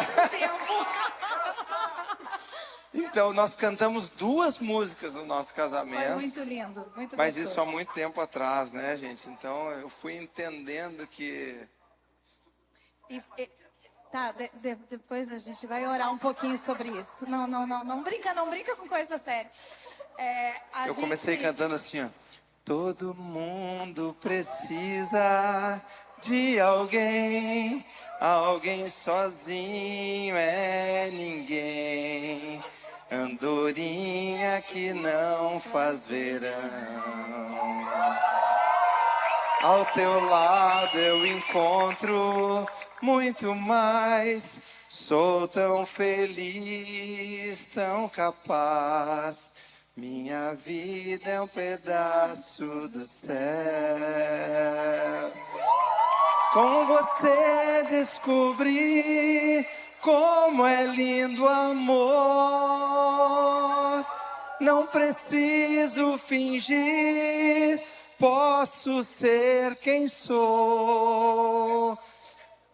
Speaker 3: Então, nós cantamos 2 músicas no nosso casamento.
Speaker 4: Foi muito lindo, muito
Speaker 3: Mas
Speaker 4: gostoso.
Speaker 3: isso há muito tempo atrás, né, gente? Então, eu fui entendendo que...
Speaker 4: Tá, depois a gente vai orar um pouquinho sobre isso. Não brinca com coisa séria.
Speaker 3: Eu comecei cantando assim, ó. Todo mundo precisa de alguém, alguém sozinho é ninguém. Andorinha que não faz verão. Ao teu lado eu encontro muito mais. Sou tão feliz, tão capaz. Minha vida é um pedaço do céu. Com você descobri como é lindo o amor. Não preciso fingir, posso ser quem sou.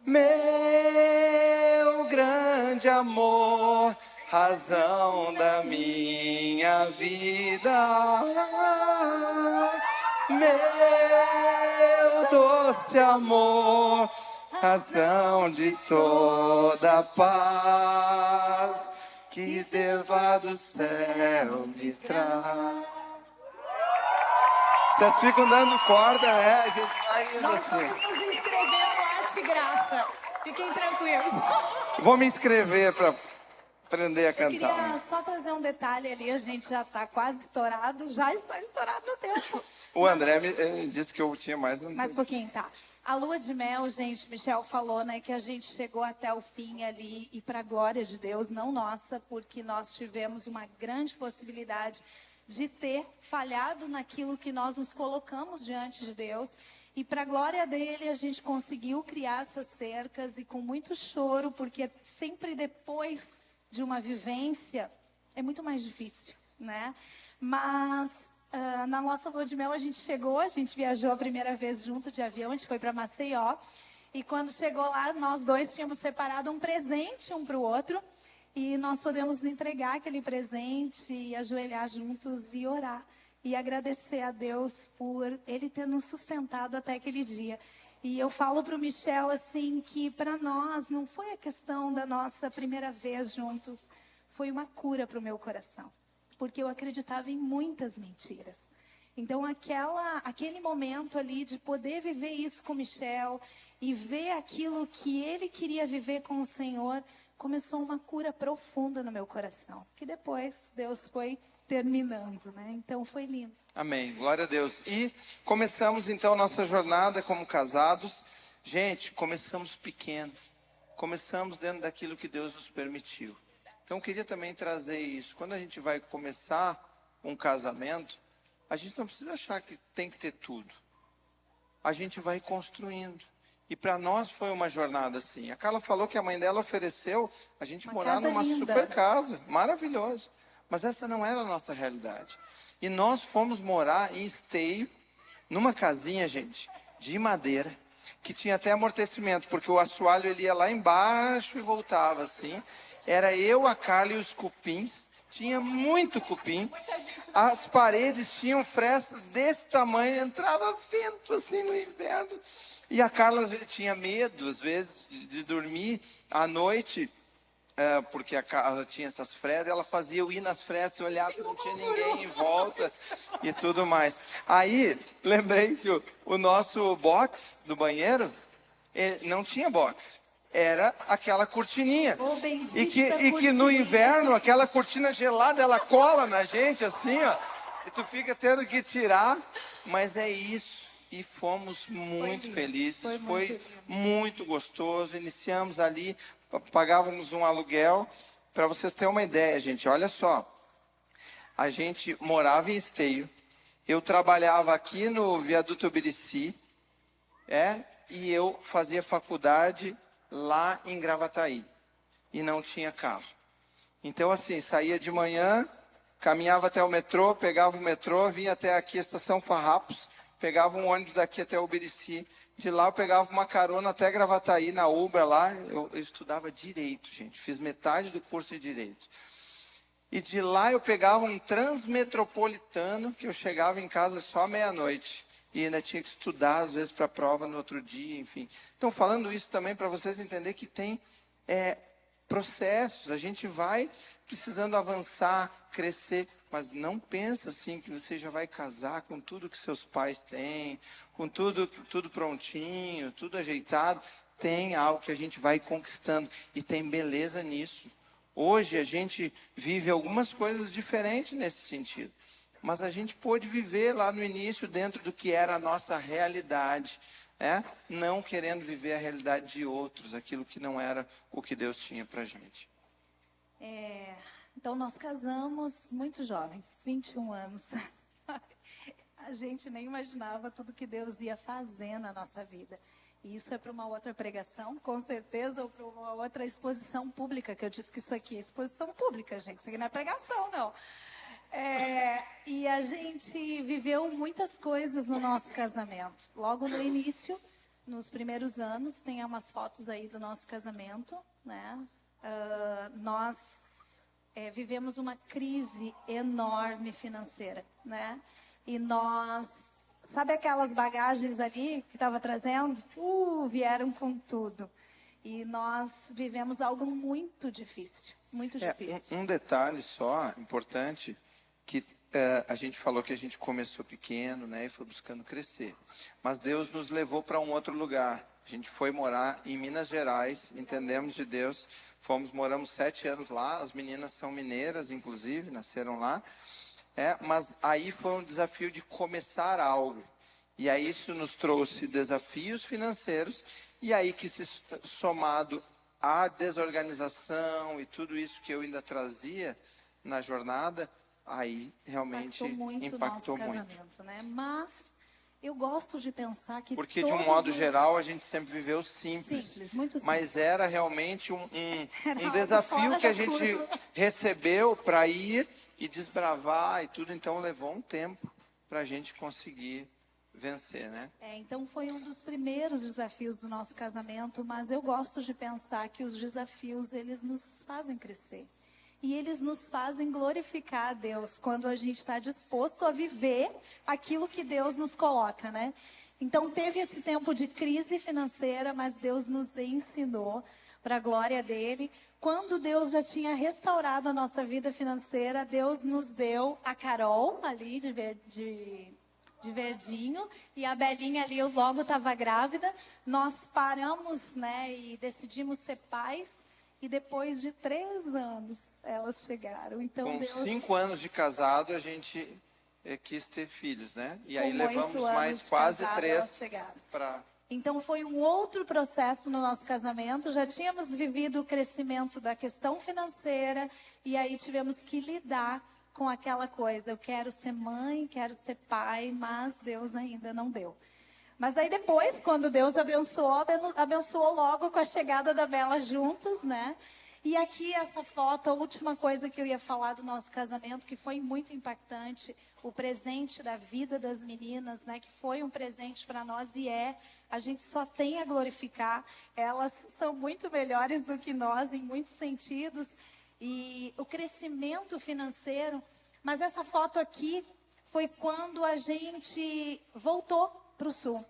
Speaker 3: Meu grande amor, razão da minha vida, meu doce amor, razão de toda paz que Deus lá do céu me traz. Vocês ficam dando corda, né? A gente vai indo
Speaker 4: Nós
Speaker 3: assim.
Speaker 4: vamos nos inscrever no Arte e Graça. Fiquem tranquilos.
Speaker 3: Vou me inscrever para aprender a
Speaker 4: Eu
Speaker 3: cantar.
Speaker 4: queria só trazer um detalhe ali, a gente já está quase estourado, já está estourado no tempo.
Speaker 3: O André me disse que eu tinha mais um.
Speaker 4: Mais um pouquinho, tá. A lua de mel, gente, Michel falou, né, que a gente chegou até o fim ali e para a glória de Deus, não nossa, porque nós tivemos uma grande possibilidade de ter falhado naquilo que nós nos colocamos diante de Deus. E para a glória dele, a gente conseguiu criar essas cercas e com muito choro, porque sempre depois de uma vivência é muito mais difícil, né? Mas na nossa lua de mel a gente viajou a primeira vez junto de avião, a gente foi para Maceió. E quando chegou lá, nós dois tínhamos separado um presente um para o outro. E nós podemos entregar aquele presente e ajoelhar juntos e orar. E agradecer a Deus por Ele ter nos sustentado até aquele dia. E eu falo para o Michel assim que para nós não foi a questão da nossa primeira vez juntos. Foi uma cura para o meu coração. Porque eu acreditava em muitas mentiras. Então aquele momento ali de poder viver isso com o Michel e ver aquilo que ele queria viver com o Senhor, começou uma cura profunda no meu coração, que depois Deus foi terminando, né? Então foi lindo.
Speaker 3: Amém, glória a Deus. E começamos então nossa jornada como casados. Gente, começamos pequenos, começamos dentro daquilo que Deus nos permitiu. Então eu queria também trazer isso. Quando a gente vai começar um casamento, a gente não precisa achar que tem que ter tudo. A gente vai construindo. E para nós foi uma jornada assim. A Carla falou que a mãe dela ofereceu a gente morar numa super casa, maravilhoso. Mas essa não era a nossa realidade. E nós fomos morar em Esteio, numa casinha, gente, de madeira, que tinha até amortecimento, porque o assoalho ele ia lá embaixo e voltava assim. Era eu, a Carla e os cupins. Tinha muito cupim. As paredes tinham frestas desse tamanho, entrava vento assim no inverno. E a Carla tinha medo, às vezes, de dormir à noite, porque a Carla tinha essas frestas. Ela fazia eu ir nas frestas, olhar se não tinha ninguém em volta e tudo mais. Aí, lembrei que o nosso box do banheiro, não tinha box. Era aquela cortininha. E que no inverno, aquela cortina gelada, ela cola na gente assim, ó. E tu fica tendo que tirar. Mas é isso. E fomos muito felizes. Foi muito gostoso. Iniciamos ali, pagávamos um aluguel. Para vocês terem uma ideia, gente, olha só. A gente morava em Esteio. Eu trabalhava aqui no Viaduto Ubirici. E eu fazia faculdade lá em Gravataí. E não tinha carro. Então, assim, saía de manhã, caminhava até o metrô, pegava o metrô, vinha até aqui a Estação Farrapos, pegava um ônibus daqui até o Ubirici. De lá eu pegava uma carona até Gravataí, na Ubra lá. Eu estudava Direito, gente. Fiz metade do curso de Direito. E de lá eu pegava um transmetropolitano, que eu chegava em casa só meia-noite. E ainda tinha que estudar, às vezes, para a prova no outro dia, enfim. Então, falando isso também para vocês entenderem que tem processos, a gente vai precisando avançar, crescer, mas não pensa assim que você já vai casar com tudo que seus pais têm, com tudo prontinho, tudo ajeitado. Tem algo que a gente vai conquistando e tem beleza nisso. Hoje a gente vive algumas coisas diferentes nesse sentido, mas a gente pôde viver lá no início dentro do que era a nossa realidade, não querendo viver a realidade de outros, aquilo que não era o que Deus tinha para a gente.
Speaker 4: Então, nós casamos muito jovens, 21 anos. A gente nem imaginava tudo que Deus ia fazer na nossa vida. E isso é para uma outra pregação, com certeza, ou para uma outra exposição pública, que eu disse que isso aqui é exposição pública, gente. Isso aqui não é pregação, não. E a gente viveu muitas coisas no nosso casamento. Logo no início, nos primeiros anos, tem umas fotos aí do nosso casamento, né? Nós vivemos uma crise enorme financeira, né? E nós, sabe aquelas bagagens ali que estava trazendo? Vieram com tudo. E nós vivemos algo muito difícil, muito difícil.
Speaker 3: Um detalhe só importante, que a gente falou que a gente começou pequeno, né, e foi buscando crescer. Mas Deus nos levou para um outro lugar. A gente foi morar em Minas Gerais, entendemos de Deus, moramos 7 anos lá, as meninas são mineiras, inclusive, nasceram lá. Mas aí foi um desafio de começar algo. E aí isso nos trouxe desafios financeiros, e aí que se somado à desorganização e tudo isso que eu ainda trazia na jornada, aí realmente impactou
Speaker 4: o nosso casamento, né? Mas eu gosto de pensar que
Speaker 3: porque de um modo geral a gente sempre viveu simples,
Speaker 4: muito simples.
Speaker 3: Mas era realmente um desafio que a gente recebeu para ir e desbravar e tudo, então levou um tempo para a gente conseguir vencer, né?
Speaker 4: Então foi um dos primeiros desafios do nosso casamento, mas eu gosto de pensar que os desafios, eles nos fazem crescer. E eles nos fazem glorificar a Deus quando a gente está disposto a viver aquilo que Deus nos coloca, né? Então teve esse tempo de crise financeira, mas Deus nos ensinou para a glória dele. Quando Deus já tinha restaurado a nossa vida financeira, Deus nos deu a Carol ali de verdinho, e a Belinha ali, eu logo estava grávida. Nós paramos, né, e decidimos ser pais. E depois de 3 anos, elas chegaram. Então,
Speaker 3: com 5 anos de casado, a gente quis ter filhos, né? E aí
Speaker 4: com
Speaker 3: levamos
Speaker 4: 8 anos
Speaker 3: mais
Speaker 4: de
Speaker 3: quase
Speaker 4: casado,
Speaker 3: 3
Speaker 4: para... Então, foi um outro processo no nosso casamento. Já tínhamos vivido o crescimento da questão financeira. E aí tivemos que lidar com aquela coisa. Eu quero ser mãe, quero ser pai, mas Deus ainda não deu. Mas daí depois, quando Deus abençoou logo com a chegada da Bela juntos, né? E aqui essa foto, a última coisa que eu ia falar do nosso casamento, que foi muito impactante, o presente da vida das meninas, né? Que foi um presente para nós e a gente só tem a glorificar. Elas são muito melhores do que nós em muitos sentidos. E o crescimento financeiro, mas essa foto aqui foi quando a gente voltou para o Sul.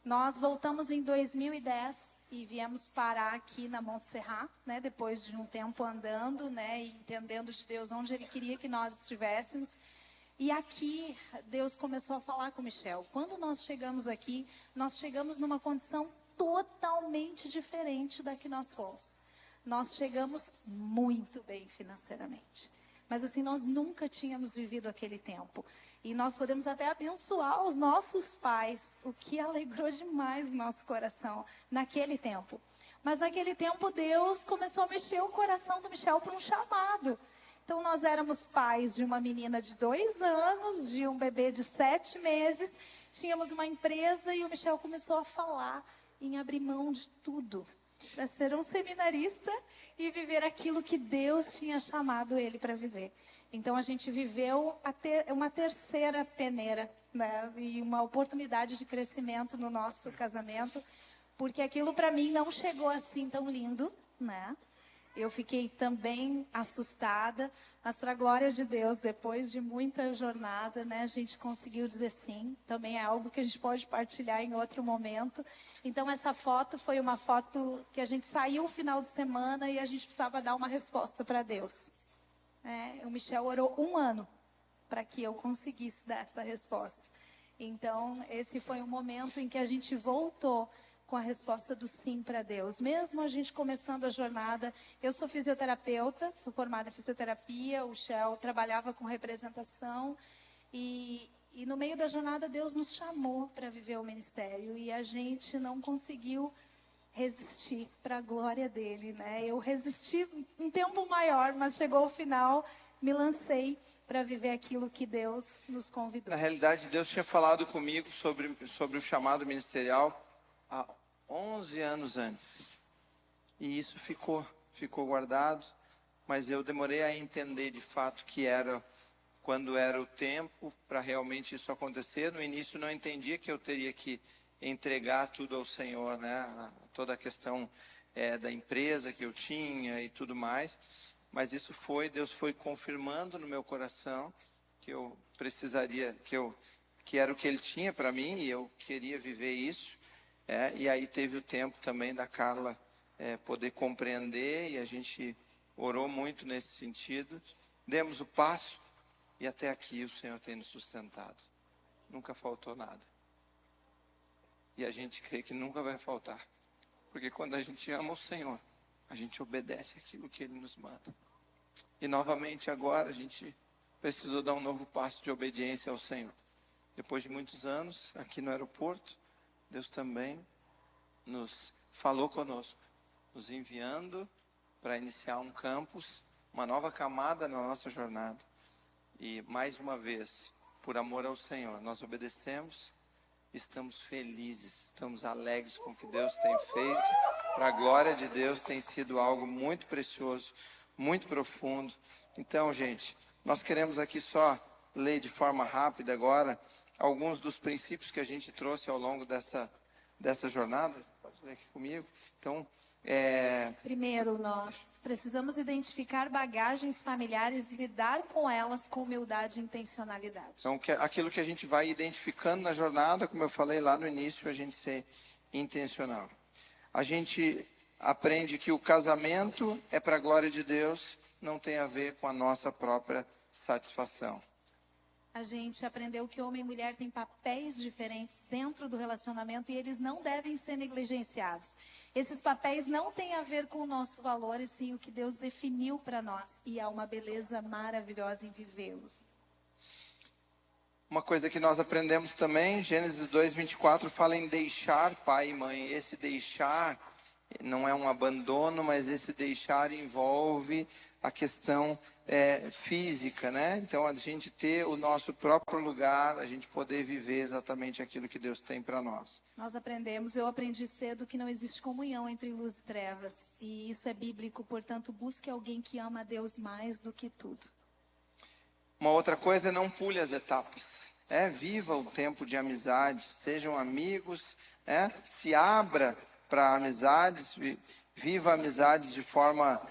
Speaker 4: Nós voltamos em 2010 e viemos parar aqui na Monte Serrat, né, depois de um tempo andando, né, e entendendo de Deus onde Ele queria que nós estivéssemos. E aqui Deus começou a falar com Michel. Quando nós chegamos aqui, nós chegamos numa condição totalmente diferente da que nós fomos. Nós chegamos muito bem financeiramente. Mas assim, nós nunca tínhamos vivido aquele tempo. E nós podemos até abençoar os nossos pais, o que alegrou demais o nosso coração naquele tempo. Mas naquele tempo Deus começou a mexer o coração do Michel para um chamado. Então nós éramos pais de uma menina de 2 anos, de um bebê de 7 meses. Tínhamos uma empresa e o Michel começou a falar em abrir mão de tudo para ser um seminarista e viver aquilo que Deus tinha chamado ele para viver. Então a gente viveu uma terceira peneira, né? E uma oportunidade de crescimento no nosso casamento, porque aquilo para mim não chegou assim tão lindo, né? Eu fiquei também assustada, mas para a glória de Deus, depois de muita jornada, né, a gente conseguiu dizer sim. Também é algo que a gente pode partilhar em outro momento. Então essa foto foi uma foto que a gente saiu no final de semana e a gente precisava dar uma resposta para Deus. O Michel orou 1 ano para que eu conseguisse dar essa resposta. Então esse foi um momento em que a gente voltou com a resposta do sim para Deus. Mesmo a gente começando a jornada, eu sou fisioterapeuta, sou formada em fisioterapia, o Shell trabalhava com representação e no meio da jornada Deus nos chamou para viver o ministério e a gente não conseguiu resistir para a glória dele, né? Eu resisti um tempo maior, mas chegou o final, me lancei para viver aquilo que Deus nos convidou.
Speaker 3: Na realidade, Deus tinha falado comigo sobre o chamado ministerial há 11 anos antes. E isso ficou guardado, mas eu demorei a entender de fato que era quando era o tempo para realmente isso acontecer. No início não entendia que eu teria que entregar tudo ao Senhor, né? Toda a questão da empresa que eu tinha e tudo mais. Mas isso Deus foi confirmando no meu coração que eu precisaria, que era o que Ele tinha para mim e eu queria viver isso. E aí teve o tempo também da Carla poder compreender e a gente orou muito nesse sentido. Demos o passo e até aqui o Senhor tem nos sustentado. Nunca faltou nada. E a gente crê que nunca vai faltar. Porque quando a gente ama o Senhor, a gente obedece aquilo que Ele nos manda. E novamente agora a gente precisou dar um novo passo de obediência ao Senhor. Depois de muitos anos aqui no aeroporto, Deus também nos falou conosco, nos enviando para iniciar um campus, uma nova camada na nossa jornada. E mais uma vez, por amor ao Senhor, nós obedecemos, estamos felizes, estamos alegres com o que Deus tem feito. Para a glória de Deus tem sido algo muito precioso, muito profundo. Então, gente, nós queremos aqui só ler de forma rápida agora alguns dos princípios que a gente trouxe ao longo dessa jornada. Pode ler aqui comigo. Então,
Speaker 4: Primeiro, nós precisamos identificar bagagens familiares e lidar com elas com humildade e intencionalidade.
Speaker 3: Então, aquilo que a gente vai identificando na jornada, como eu falei lá no início, a gente ser intencional. A gente aprende que o casamento é para a glória de Deus, não tem a ver com a nossa própria satisfação.
Speaker 4: A gente aprendeu que homem e mulher têm papéis diferentes dentro do relacionamento e eles não devem ser negligenciados. Esses papéis não têm a ver com o nosso valor, e sim o que Deus definiu para nós. E há uma beleza maravilhosa em vivê-los.
Speaker 3: Uma coisa que nós aprendemos também, Gênesis 2:24 fala em deixar pai e mãe. Esse deixar não é um abandono, mas esse deixar envolve a questão física, né? Então a gente ter o nosso próprio lugar, a gente poder viver exatamente aquilo que Deus tem para nós.
Speaker 4: Eu aprendi cedo que não existe comunhão entre luz e trevas. E isso é bíblico, portanto, busque alguém que ama a Deus mais do que tudo.
Speaker 3: Uma outra coisa é não pule as etapas. Viva o tempo de amizade, sejam amigos, se abra para amizades, viva amizades de forma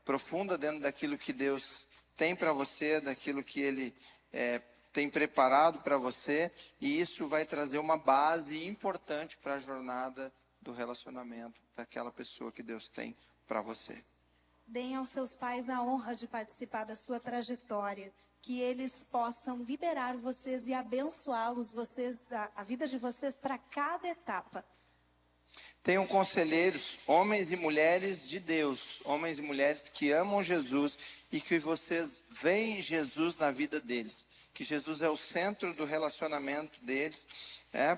Speaker 3: profunda dentro daquilo que Deus tem para você, daquilo que Ele tem preparado para você, e isso vai trazer uma base importante para a jornada do relacionamento daquela pessoa que Deus tem para você.
Speaker 4: Deem aos seus pais a honra de participar da sua trajetória, que eles possam liberar vocês e abençoá-los, a vida de vocês para cada etapa.
Speaker 3: Tenham conselheiros, homens e mulheres de Deus, homens e mulheres que amam Jesus e que vocês veem Jesus na vida deles. Que Jesus é o centro do relacionamento deles,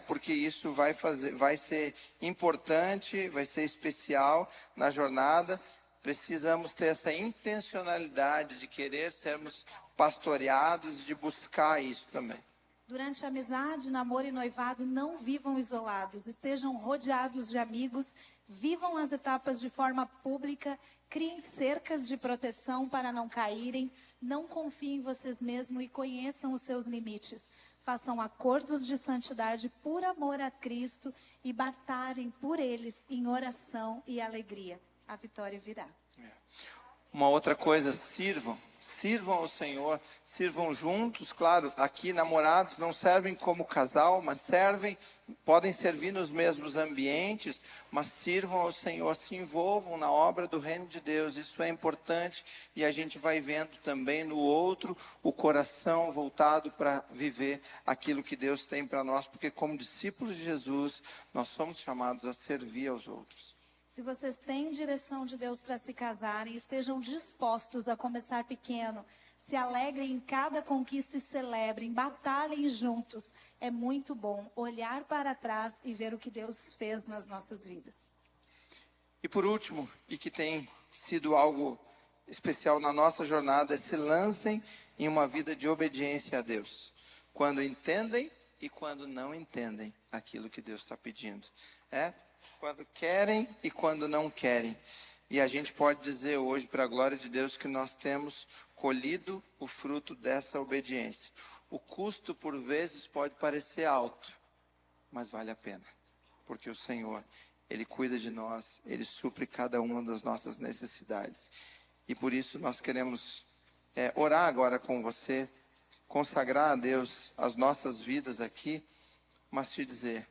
Speaker 3: porque isso vai ser importante, vai ser especial na jornada. Precisamos ter essa intencionalidade de querer sermos pastoreados e de buscar isso também.
Speaker 4: Durante a amizade, namoro e noivado, não vivam isolados, estejam rodeados de amigos, vivam as etapas de forma pública, criem cercas de proteção para não caírem, não confiem em vocês mesmos e conheçam os seus limites. Façam acordos de santidade por amor a Cristo e batalhem por eles em oração e alegria. a vitória virá.
Speaker 3: Uma outra coisa, sirvam ao Senhor, sirvam juntos, claro, aqui namorados não servem como casal, mas podem servir nos mesmos ambientes, mas sirvam ao Senhor, se envolvam na obra do reino de Deus, isso é importante, e a gente vai vendo também no outro o coração voltado para viver aquilo que Deus tem para nós, porque como discípulos de Jesus, nós somos chamados a servir aos outros.
Speaker 4: Se vocês têm direção de Deus para se casarem, estejam dispostos a começar pequeno, se alegrem em cada conquista e celebrem, batalhem juntos. É muito bom olhar para trás e ver o que Deus fez nas nossas vidas.
Speaker 3: E por último, e que tem sido algo especial na nossa jornada, se lancem em uma vida de obediência a Deus. Quando entendem e quando não entendem aquilo que Deus está pedindo. Quando querem e quando não querem. E a gente pode dizer hoje, para a glória de Deus, que nós temos colhido o fruto dessa obediência. O custo, por vezes, pode parecer alto, mas vale a pena. Porque o Senhor, Ele cuida de nós, Ele supre cada uma das nossas necessidades. E por isso nós queremos orar agora com você, consagrar a Deus as nossas vidas aqui, mas te dizer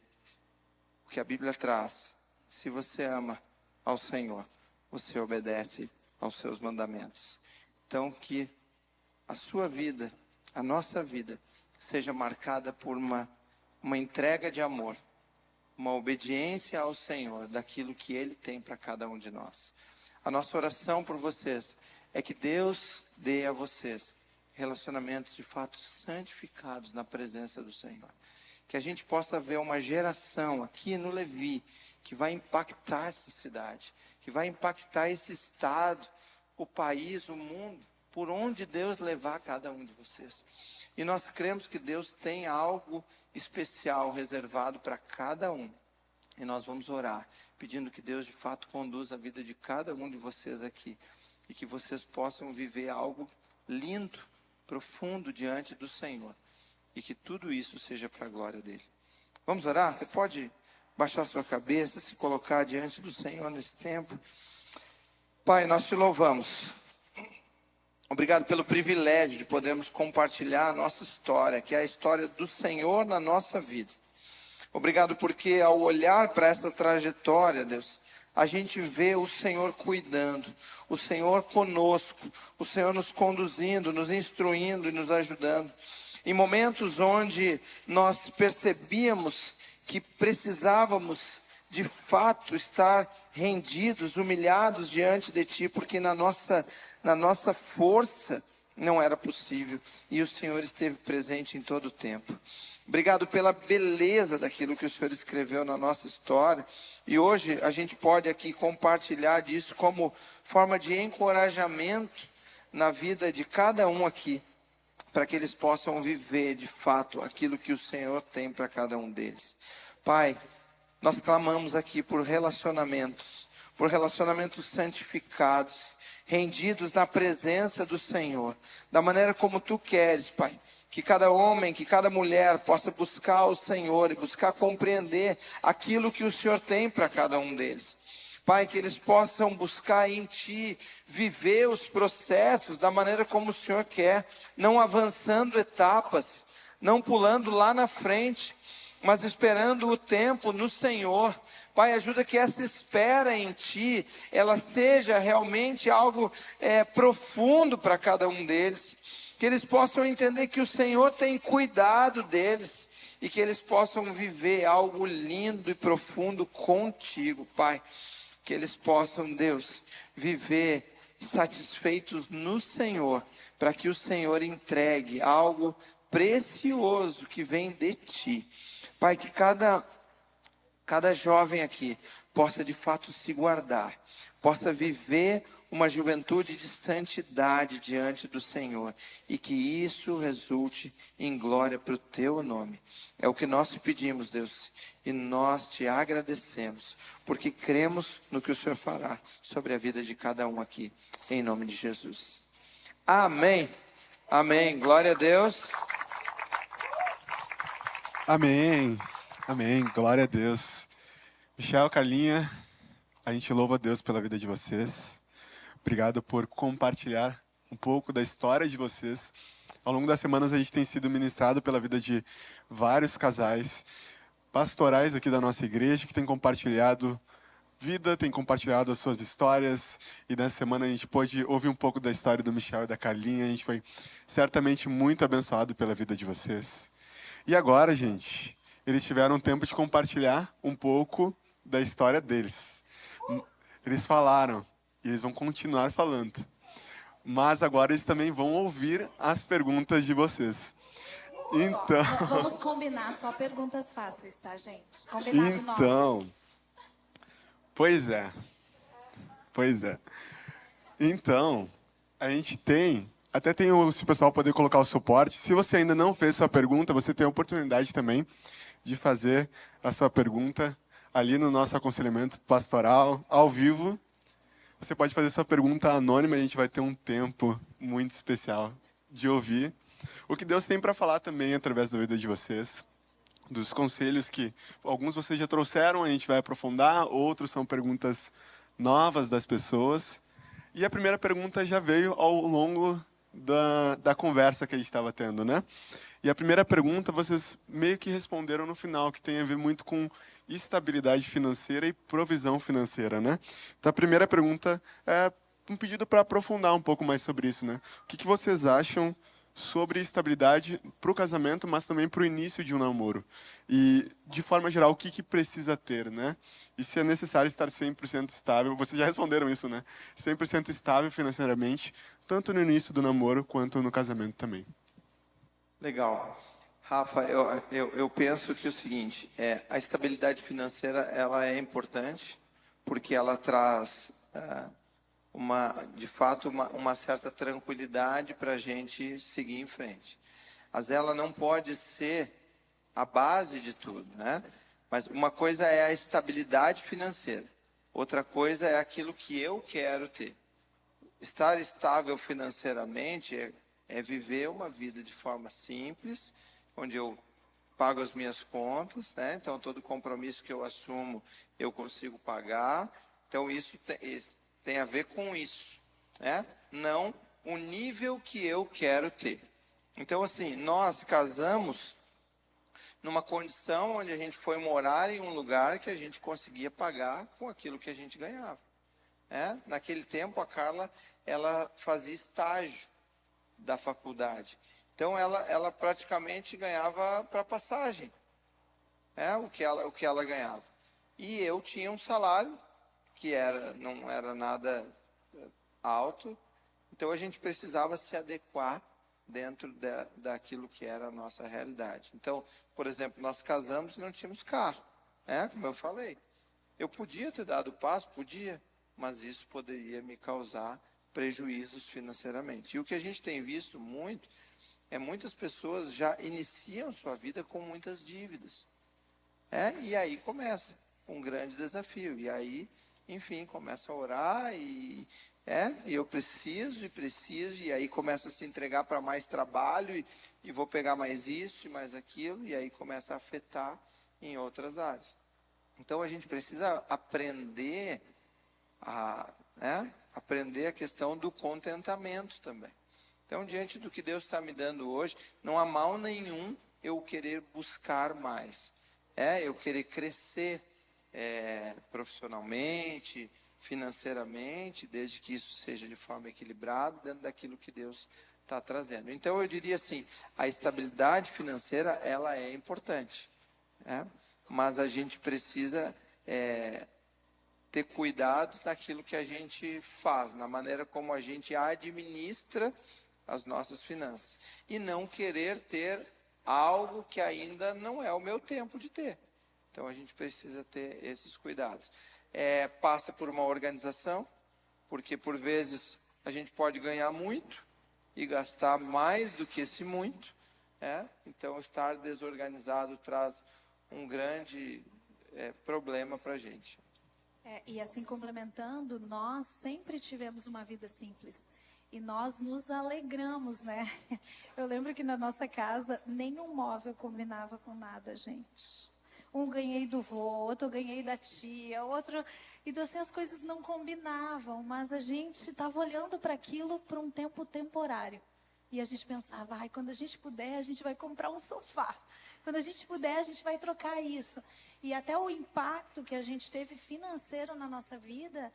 Speaker 3: o que a Bíblia traz. Se você ama ao Senhor, você obedece aos seus mandamentos. Então que a sua vida, a nossa vida, seja marcada por uma entrega de amor, uma obediência ao Senhor, daquilo que Ele tem para cada um de nós. A nossa oração por vocês é que Deus dê a vocês relacionamentos de fato santificados na presença do Senhor. Que a gente possa ver uma geração aqui no Levi, que vai impactar essa cidade, que vai impactar esse estado, o país, o mundo, por onde Deus levar cada um de vocês. E nós cremos que Deus tem algo especial reservado para cada um. E nós vamos orar, pedindo que Deus de fato conduza a vida de cada um de vocês aqui. E que vocês possam viver algo lindo, profundo diante do Senhor. E que tudo isso seja para a glória dele. Vamos orar? Você pode baixar sua cabeça, se colocar diante do Senhor nesse tempo. Pai, nós te louvamos. Obrigado pelo privilégio de podermos compartilhar a nossa história, que é a história do Senhor na nossa vida. Obrigado porque ao olhar para essa trajetória, Deus, a gente vê o Senhor cuidando, o Senhor conosco, o Senhor nos conduzindo, nos instruindo e nos ajudando. Em momentos onde nós percebíamos que precisávamos de fato estar rendidos, humilhados diante de Ti, porque na nossa força não era possível, e o Senhor esteve presente em todo o tempo. Obrigado pela beleza daquilo que o Senhor escreveu na nossa história, e hoje a gente pode aqui compartilhar disso como forma de encorajamento na vida de cada um aqui, para que eles possam viver de fato aquilo que o Senhor tem para cada um deles. Pai, nós clamamos aqui por relacionamentos santificados, rendidos na presença do Senhor, da maneira como Tu queres, Pai. Que cada homem, que cada mulher possa buscar o Senhor e buscar compreender aquilo que o Senhor tem para cada um deles. Pai, que eles possam buscar em Ti, viver os processos da maneira como o Senhor quer, não avançando etapas, não pulando lá na frente, mas esperando o tempo no Senhor. Pai, ajuda que essa espera em Ti, ela seja realmente algo profundo para cada um deles, que eles possam entender que o Senhor tem cuidado deles, e que eles possam viver algo lindo e profundo contigo, Pai. Que eles possam, Deus, viver satisfeitos no Senhor, para que o Senhor entregue algo precioso que vem de Ti. Pai, que cada jovem aqui possa de fato se guardar, possa viver uma juventude de santidade diante do Senhor, e que isso resulte em glória para o Teu nome. É o que nós te pedimos, Deus, e nós te agradecemos, porque cremos no que o Senhor fará sobre a vida de cada um aqui, em nome de Jesus. Amém. Amém. Glória a Deus.
Speaker 7: Amém. Amém. Glória a Deus. Michel, Carlinha, A gente louva a Deus pela vida de vocês. Obrigado por compartilhar um pouco da história de vocês. Ao longo das semanas a gente tem sido ministrado pela vida de vários casais pastorais aqui da nossa igreja que têm compartilhado vida, têm compartilhado as suas histórias. E nessa semana a gente pôde ouvir um pouco da história do Michel e da Carlinha. A gente foi certamente muito abençoado pela vida de vocês. E agora, gente, eles tiveram tempo de compartilhar um pouco da história deles. Eles falaram e eles vão continuar falando. Mas agora eles também vão ouvir as perguntas de vocês. Então,
Speaker 4: Vamos combinar só perguntas fáceis, tá, gente? Combinado nós.
Speaker 7: Pois é. Então, a gente tem, até tem se o pessoal poder colocar o suporte. Se você ainda não fez sua pergunta, você tem a oportunidade também de fazer a sua pergunta ali no nosso aconselhamento pastoral, ao vivo. Você pode fazer sua pergunta anônima, a gente vai ter um tempo muito especial de ouvir o que Deus tem para falar também através da vida de vocês, dos conselhos que alguns vocês já trouxeram, a gente vai aprofundar, outros são perguntas novas das pessoas. E a primeira pergunta já veio ao longo da conversa que a gente estava tendo, né? E a primeira pergunta vocês meio que responderam no final, que tem a ver muito com estabilidade financeira e provisão financeira, né? Então a primeira pergunta é um pedido para aprofundar um pouco mais sobre isso, né? O que vocês acham sobre estabilidade para o casamento, mas também para o início de um namoro? E, de forma geral, o que precisa ter, né? E se é necessário estar 100% estável? Vocês já responderam isso, né? 100% estável financeiramente, tanto no início do namoro quanto no casamento também.
Speaker 3: Legal. Rafa, eu penso que é o seguinte, a estabilidade financeira ela é importante porque ela traz, de fato, uma certa tranquilidade para a gente seguir em frente. Mas ela não pode ser a base de tudo, né? Mas uma coisa é a estabilidade financeira, outra coisa é aquilo que eu quero ter. Estar estável financeiramente é viver uma vida de forma simples, onde eu pago as minhas contas, né? Então todo compromisso que eu assumo eu consigo pagar. Então isso tem a ver com isso, né? Não o nível que eu quero ter. Então assim, nós casamos numa condição onde a gente foi morar em um lugar que a gente conseguia pagar com aquilo que a gente ganhava. Naquele tempo a Carla ela fazia estágio da faculdade. Então ela praticamente ganhava para passagem, o que ela ganhava. E eu tinha um salário que não era nada alto, então a gente precisava se adequar dentro daquilo que era a nossa realidade. Então, por exemplo, nós casamos e não tínhamos carro, como eu falei. Eu podia ter dado o passo, podia, mas isso poderia me causar prejuízos financeiramente. E o que a gente tem visto muito muitas pessoas já iniciam sua vida com muitas dívidas. E aí começa um grande desafio. E aí, enfim, começa a orar e eu preciso, e aí começa a se entregar para mais trabalho e vou pegar mais isso e mais aquilo, e aí começa a afetar em outras áreas. Então a gente precisa aprender a questão do contentamento também. Então, diante do que Deus está me dando hoje, não há mal nenhum eu querer buscar mais. Eu querer crescer profissionalmente, financeiramente, desde que isso seja de forma equilibrada, dentro daquilo que Deus está trazendo. Então, eu diria assim, a estabilidade financeira, ela é importante. Mas a gente precisa ter cuidados naquilo que a gente faz, na maneira como a gente administra as nossas finanças. E não querer ter algo que ainda não é o meu tempo de ter. Então a gente precisa ter esses cuidados. Passa por uma organização, porque por vezes a gente pode ganhar muito e gastar mais do que esse muito. Então estar desorganizado traz um grande problema para a gente.
Speaker 4: E assim, complementando, nós sempre tivemos uma vida simples. E nós nos alegramos, né? Eu lembro que na nossa casa, nenhum móvel combinava com nada, gente. Um ganhei do vô, outro eu ganhei da tia, outro... Então, assim, as coisas não combinavam, mas a gente estava olhando para aquilo por um tempo temporário. E a gente pensava, ai, quando a gente puder, a gente vai comprar um sofá. Quando a gente puder, a gente vai trocar isso. E até o impacto que a gente teve financeiro na nossa vida,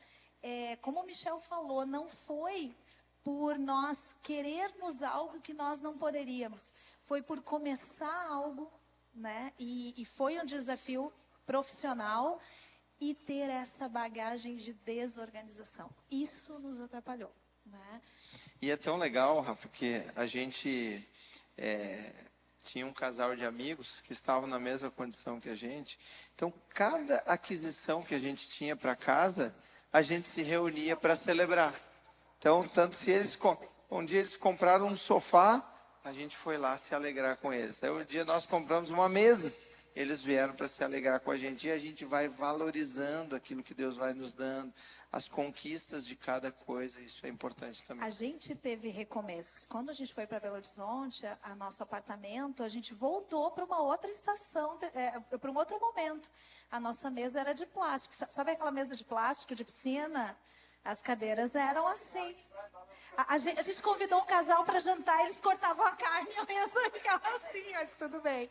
Speaker 4: como o Michel falou, não foi por nós querermos algo que nós não poderíamos. Foi por começar algo, né? E foi um desafio profissional e ter essa bagagem de desorganização. Isso nos atrapalhou, né?
Speaker 3: E é tão legal, Rafa, que a gente tinha um casal de amigos que estavam na mesma condição que a gente. Então, cada aquisição que a gente tinha para casa, a gente se reunia para celebrar. Então, tanto se um dia eles compraram um sofá, a gente foi lá se alegrar com eles. Aí um dia nós compramos uma mesa, eles vieram para se alegrar com a gente. E a gente vai valorizando aquilo que Deus vai nos dando, as conquistas de cada coisa, isso é importante também.
Speaker 4: A gente teve recomeços. Quando a gente foi para Belo Horizonte, a nosso apartamento, a gente voltou para uma outra estação, para um outro momento. A nossa mesa era de plástico. Sabe aquela mesa de plástico de piscina? As cadeiras eram assim. A gente convidou um casal para jantar, eles cortavam a carne e a mesa ficava assim, mas tudo bem.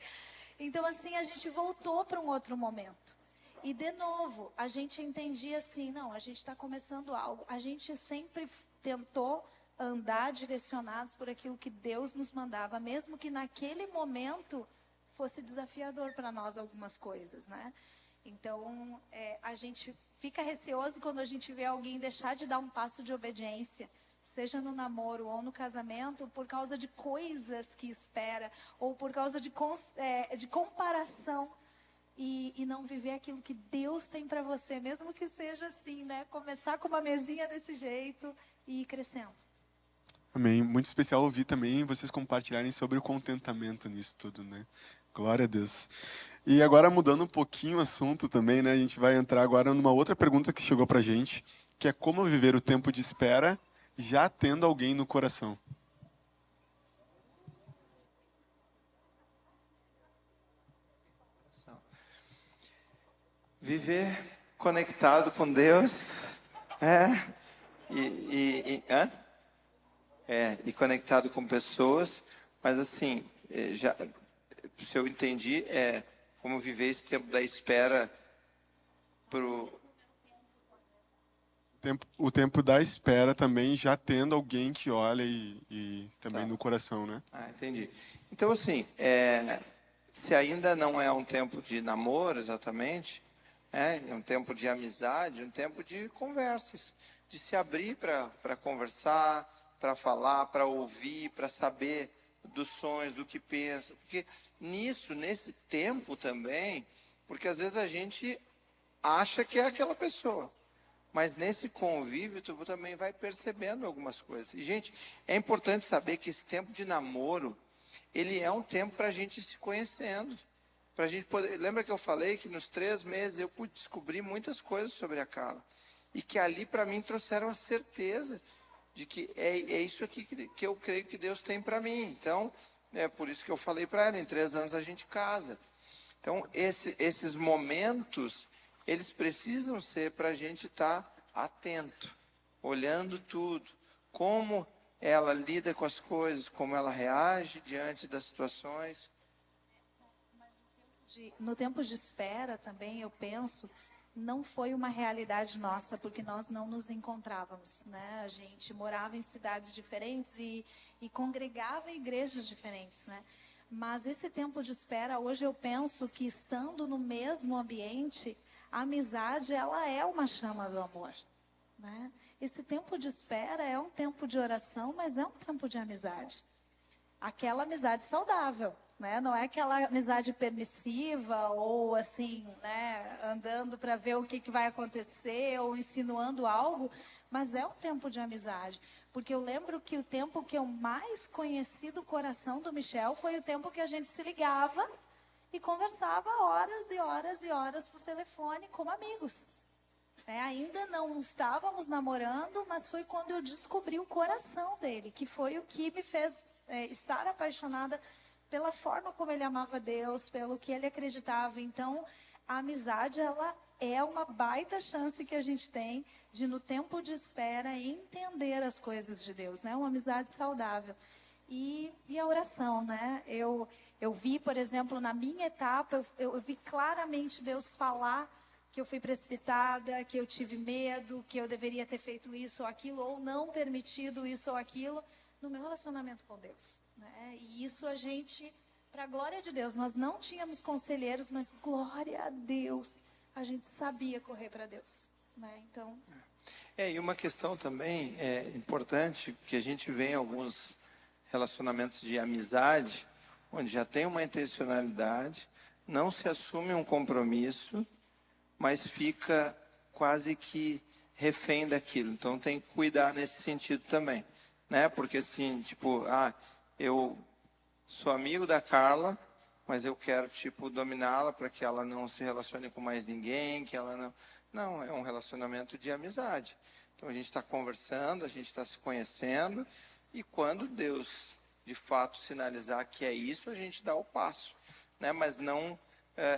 Speaker 4: Então, assim, a gente voltou para um outro momento. E, de novo, a gente entendia assim, não, a gente está começando algo. A gente sempre tentou andar direcionados por aquilo que Deus nos mandava, mesmo que naquele momento fosse desafiador para nós algumas coisas, né? Então, a gente fica receoso quando a gente vê alguém deixar de dar um passo de obediência, seja no namoro ou no casamento, por causa de coisas que espera, ou por causa de comparação, e não viver aquilo que Deus tem para você, mesmo que seja assim, né? Começar com uma mesinha desse jeito e ir crescendo.
Speaker 7: Amém. Muito especial ouvir também vocês compartilharem sobre o contentamento nisso tudo, né? Glória a Deus. E agora, mudando um pouquinho o assunto também, né? A gente vai entrar agora numa outra pergunta que chegou pra gente, que é como viver o tempo de espera já tendo alguém no coração.
Speaker 3: Viver conectado com Deus e conectado com pessoas, mas assim, se eu entendi, como viver esse tempo da espera
Speaker 7: O tempo da espera também já tendo alguém que olha e também no coração, né?
Speaker 3: Ah, entendi. Então, assim, se ainda não é um tempo de namoro exatamente, é um tempo de amizade, um tempo de conversas, de se abrir para conversar, para falar, para ouvir, para saber dos sonhos, do que pensa. Porque nesse tempo também, porque às vezes a gente acha que é aquela pessoa. Mas nesse convívio, tu também vai percebendo algumas coisas. E, gente, é importante saber que esse tempo de namoro, ele é um tempo para a gente ir se conhecendo. Pra gente poder... Lembra que eu falei que nos 3 meses eu pude descobrir muitas coisas sobre a Carla. E que ali, para mim, trouxeram a certeza de que é isso aqui que eu creio que Deus tem para mim. Então, é por isso que eu falei para ela, em 3 anos a gente casa. Então, esses momentos, eles precisam ser para a gente estar atento, olhando tudo, como ela lida com as coisas, como ela reage diante das situações.
Speaker 4: No tempo de espera também, eu penso, não foi uma realidade nossa, porque nós não nos encontrávamos, né? A gente morava em cidades diferentes e congregava em igrejas diferentes, né? Mas esse tempo de espera, hoje eu penso que estando no mesmo ambiente, a amizade, ela é uma chama do amor, né? Esse tempo de espera é um tempo de oração, mas é um tempo de amizade. Aquela amizade saudável, né? Não é aquela amizade permissiva ou assim, né? Andando para ver o que vai acontecer ou insinuando algo, mas é um tempo de amizade. Porque eu lembro que o tempo que eu mais conheci do coração do Michel foi o tempo que a gente se ligava e conversava horas e horas e horas por telefone como amigos. Ainda não estávamos namorando, mas foi quando eu descobri o coração dele, que foi o que me fez estar apaixonada pela forma como ele amava Deus, pelo que ele acreditava. Então, a amizade, ela é uma baita chance que a gente tem de, no tempo de espera, entender as coisas de Deus, né? Uma amizade saudável. E a oração, né? Eu vi, por exemplo, na minha etapa, eu vi claramente Deus falar que eu fui precipitada, que eu tive medo, que eu deveria ter feito isso ou aquilo, ou não permitido isso ou aquilo, no meu relacionamento com Deus, né? E isso a gente, para a glória de Deus, nós não tínhamos conselheiros, mas glória a Deus, a gente sabia correr para Deus, né? Então...
Speaker 3: E uma questão também importante, que a gente vê em alguns relacionamentos de amizade, onde já tem uma intencionalidade, não se assume um compromisso, mas fica quase que refém daquilo. Então tem que cuidar nesse sentido também, né? Porque assim, tipo, eu sou amigo da Carla, mas eu quero, tipo, dominá-la para que ela não se relacione com mais ninguém, que ela não... Não, é um relacionamento de amizade. Então a gente está conversando, a gente está se conhecendo, e quando Deus, de fato, sinalizar que é isso, a gente dá o passo, né? Mas não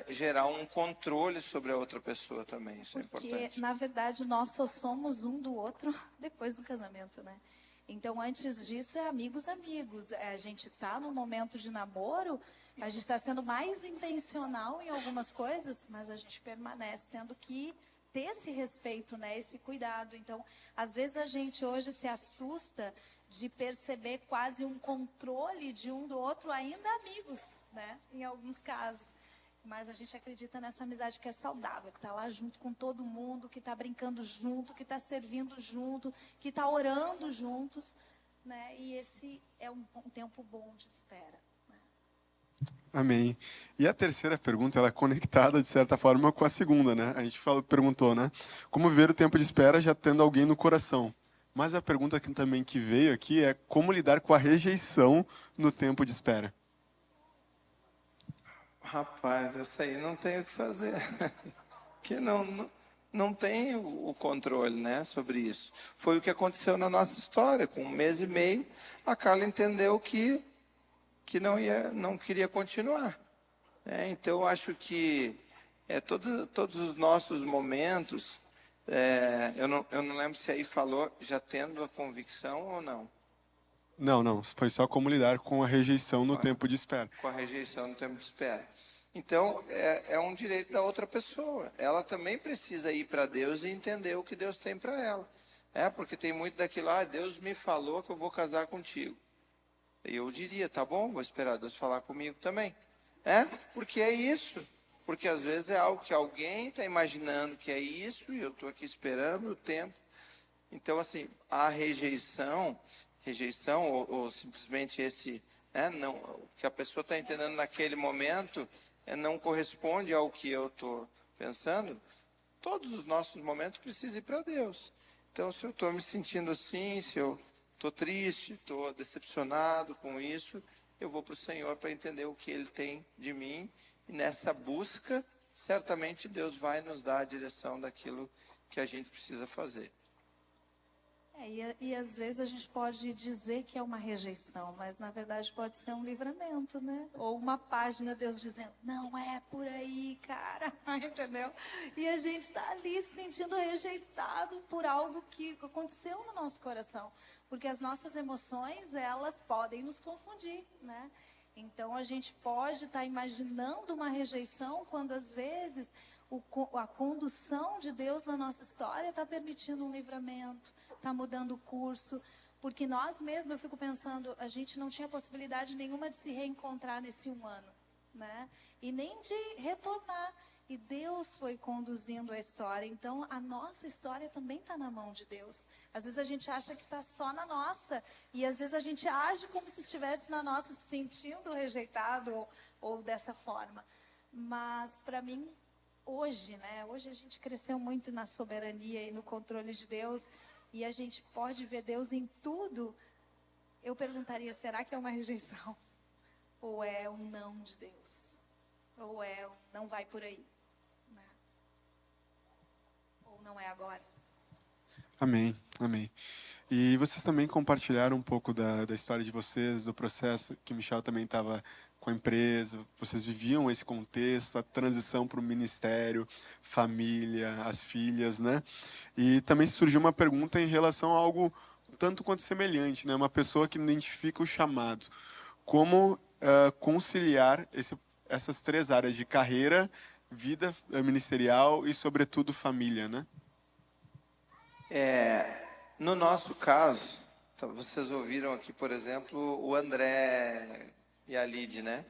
Speaker 3: gerar um controle sobre a outra pessoa também, isso é importante.
Speaker 4: Porque, na verdade, nós só somos um do outro depois do casamento, né? Então, antes disso, é amigos. A gente está no momento de namoro, a gente está sendo mais intencional em algumas coisas, mas a gente permanece tendo que ter esse respeito, né? Esse cuidado. Então, às vezes a gente hoje se assusta de perceber quase um controle de um do outro, ainda amigos, né? Em alguns casos. Mas a gente acredita nessa amizade que é saudável, que está lá junto com todo mundo, que está brincando junto, que está servindo junto, que está orando juntos, né? E esse é um tempo bom de espera. Né?
Speaker 7: Amém. E a terceira pergunta, ela é conectada, de certa forma, com a segunda, né? A gente perguntou, né? Como viver o tempo de espera já tendo alguém no coração? Mas a pergunta que veio aqui é como lidar com a rejeição no tempo de espera?
Speaker 3: Rapaz, essa aí não tem o que fazer. Que não tem o controle, né, sobre isso. Foi o que aconteceu na nossa história. Com 1 mês e meio, a Carla entendeu que não queria continuar. Então, acho que todos os nossos momentos, eu não lembro se aí falou já tendo a convicção ou não.
Speaker 7: Não. Foi só como lidar com a rejeição no tempo de espera.
Speaker 3: Com a rejeição no tempo de espera. Então, é um direito da outra pessoa. Ela também precisa ir para Deus e entender o que Deus tem para ela. Porque tem muito daquilo, Deus me falou que eu vou casar contigo. E eu diria, tá bom, vou esperar Deus falar comigo também. Porque é isso. Porque às vezes é algo que alguém está imaginando que é isso, e eu estou aqui esperando o tempo. Então, assim, a rejeição ou simplesmente esse, não, o que a pessoa está entendendo naquele momento não corresponde ao que eu estou pensando. Todos os nossos momentos precisam ir para Deus. Então, se eu estou me sentindo assim, se eu estou triste, estou decepcionado com isso, eu vou para o Senhor para entender o que Ele tem de mim. E nessa busca, certamente Deus vai nos dar a direção daquilo que a gente precisa fazer.
Speaker 4: E às vezes a gente pode dizer que é uma rejeição, mas na verdade pode ser um livramento, né? Ou uma página, Deus dizendo, não é por aí, cara, entendeu? E a gente está ali se sentindo rejeitado por algo que aconteceu no nosso coração. Porque as nossas emoções, elas podem nos confundir, né? Então, a gente pode estar imaginando uma rejeição quando, às vezes, a condução de Deus na nossa história está permitindo um livramento, está mudando o curso. Porque nós mesmos, eu fico pensando, a gente não tinha possibilidade nenhuma de se reencontrar nesse 1 ano, né? E nem de retornar. E Deus foi conduzindo a história. Então, a nossa história também está na mão de Deus. Às vezes a gente acha que está só na nossa. E às vezes a gente age como se estivesse na nossa, se sentindo rejeitado ou dessa forma. Mas, para mim, hoje, né? Hoje a gente cresceu muito na soberania e no controle de Deus. E a gente pode ver Deus em tudo. Eu perguntaria, será que é uma rejeição? Ou é um não de Deus? Ou é um não vai por aí? Ou não é agora?
Speaker 7: Amém, amém. E vocês também compartilharam um pouco da história de vocês, do processo que Michel também estava com a empresa. Vocês viviam esse contexto, a transição para o ministério, família, as filhas, né? E também surgiu uma pergunta em relação a algo tanto quanto semelhante, né? Uma pessoa que identifica o chamado. Como conciliar essas três áreas de carreira, vida ministerial e, sobretudo, família, né?
Speaker 3: No nosso caso, então, vocês ouviram aqui, por exemplo, o André e a Lid, né?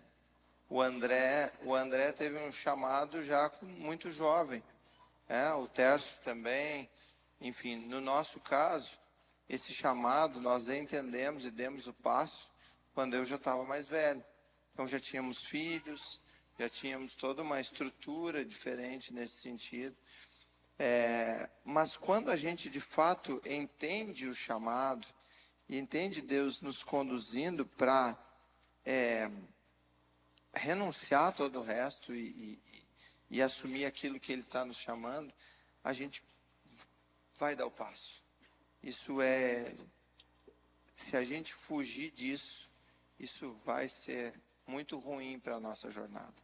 Speaker 3: O André teve um chamado já muito jovem, o Tércio também. Enfim, no nosso caso, esse chamado nós entendemos e demos o passo quando eu já estava mais velho. Então já tínhamos filhos, já tínhamos toda uma estrutura diferente nesse sentido. Mas quando a gente de fato entende o chamado e entende Deus nos conduzindo para renunciar a todo o resto e assumir aquilo que Ele está nos chamando, a gente vai dar o passo. Se a gente fugir disso, isso vai ser muito ruim para a nossa jornada.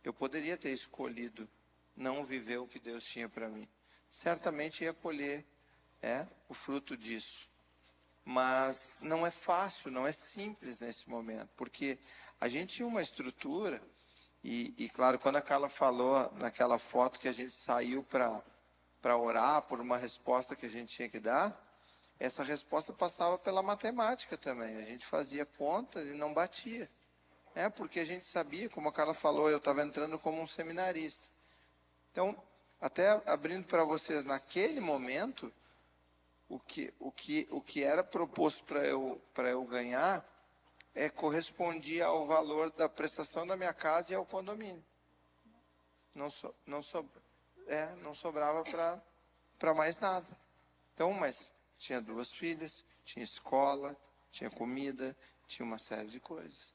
Speaker 3: Eu poderia ter escolhido não viver o que Deus tinha para mim. Certamente ia colher o fruto disso. Mas não é fácil, não é simples nesse momento, porque a gente tinha uma estrutura, e claro, quando a Carla falou naquela foto que a gente saiu para orar por uma resposta que a gente tinha que dar, essa resposta passava pela matemática também. A gente fazia contas e não batia. Porque a gente sabia, como a Carla falou, eu estava entrando como um seminarista. Então, até abrindo para vocês, naquele momento, o que era proposto para eu ganhar correspondia ao valor da prestação da minha casa e ao condomínio. Não sobrava para mais nada. Então, mas tinha 2 filhas, tinha escola, tinha comida, tinha uma série de coisas.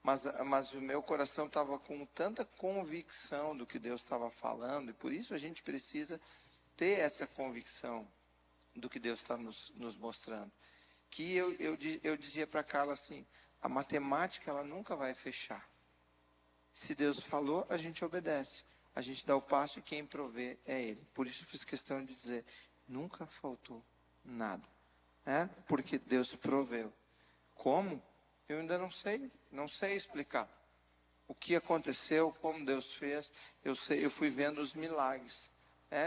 Speaker 3: Mas o meu coração estava com tanta convicção do que Deus estava falando, e por isso a gente precisa ter essa convicção do que Deus está nos mostrando. Que eu dizia para a Carla assim, a matemática ela nunca vai fechar. Se Deus falou, a gente obedece. A gente dá o passo e quem provê é Ele. Por isso eu fiz questão de dizer, nunca faltou nada. Porque Deus proveu. Como? Eu ainda não sei explicar. O que aconteceu, como Deus fez, eu fui vendo os milagres.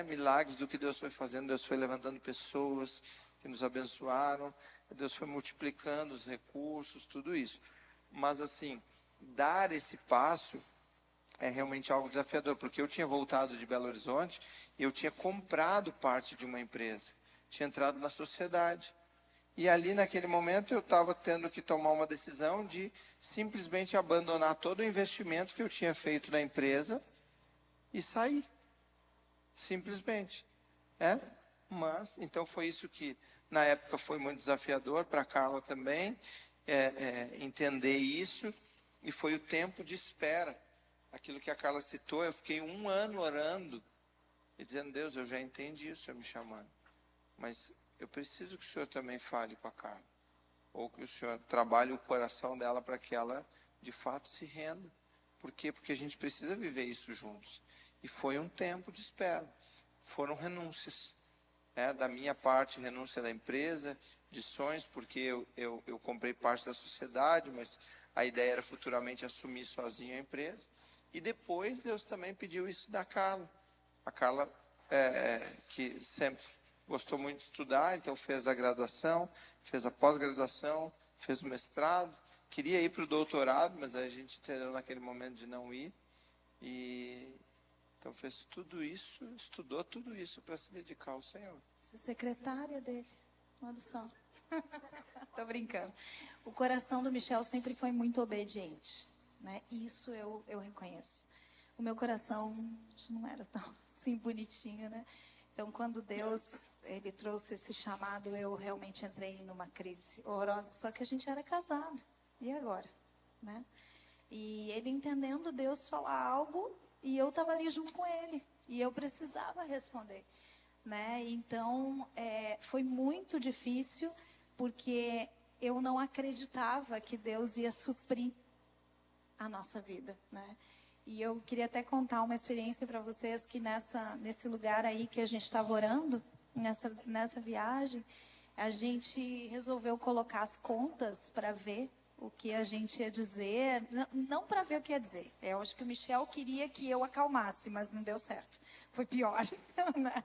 Speaker 3: Milagres do que Deus foi fazendo. Deus foi levantando pessoas que nos abençoaram. Deus foi multiplicando os recursos, tudo isso. Mas assim, dar esse passo é realmente algo desafiador, porque eu tinha voltado de Belo Horizonte e eu tinha comprado parte de uma empresa. Tinha entrado na sociedade. E ali naquele momento eu estava tendo que tomar uma decisão de simplesmente abandonar todo o investimento que eu tinha feito na empresa e sair. Simplesmente. Mas, então foi isso que na época foi muito desafiador para a Carla também, entender isso, e foi o tempo de espera. Aquilo que a Carla citou, eu fiquei 1 ano orando e dizendo, Deus, eu já entendi o Senhor me chamando, mas eu preciso que o Senhor também fale com a Carla, ou que o Senhor trabalhe o coração dela para que ela de fato se renda. Por quê? Porque a gente precisa viver isso juntos. E foi um tempo de espera. Foram renúncias. Da minha parte, renúncia da empresa, de sonhos, porque eu comprei parte da sociedade, mas a ideia era futuramente assumir sozinho a empresa. E depois Deus também pediu isso da Carla. A Carla, que sempre gostou muito de estudar, então fez a graduação, fez a pós-graduação, fez o mestrado, queria ir para o doutorado, mas a gente entendeu naquele momento de não ir. E então fez tudo isso, estudou tudo isso para se dedicar ao Senhor.
Speaker 4: Você é secretária dele, olha só. Tô brincando. O coração do Michel sempre foi muito obediente, né? Isso eu reconheço. O meu coração não era tão assim bonitinho, né? Então, quando Deus ele trouxe esse chamado, eu realmente entrei numa crise horrorosa. Só que a gente era casado. E agora, né? E ele entendendo Deus falar algo, e eu estava ali junto com ele. E eu precisava responder. né? Então, foi muito difícil, porque eu não acreditava que Deus ia suprir a nossa vida, né? E eu queria até contar uma experiência para vocês, que nesse lugar aí que a gente estava orando, nessa viagem, a gente resolveu colocar as contas para ver o que a gente ia dizer, não para ver o que ia dizer. Eu acho que o Michel queria que eu acalmasse, mas não deu certo. Foi pior, né?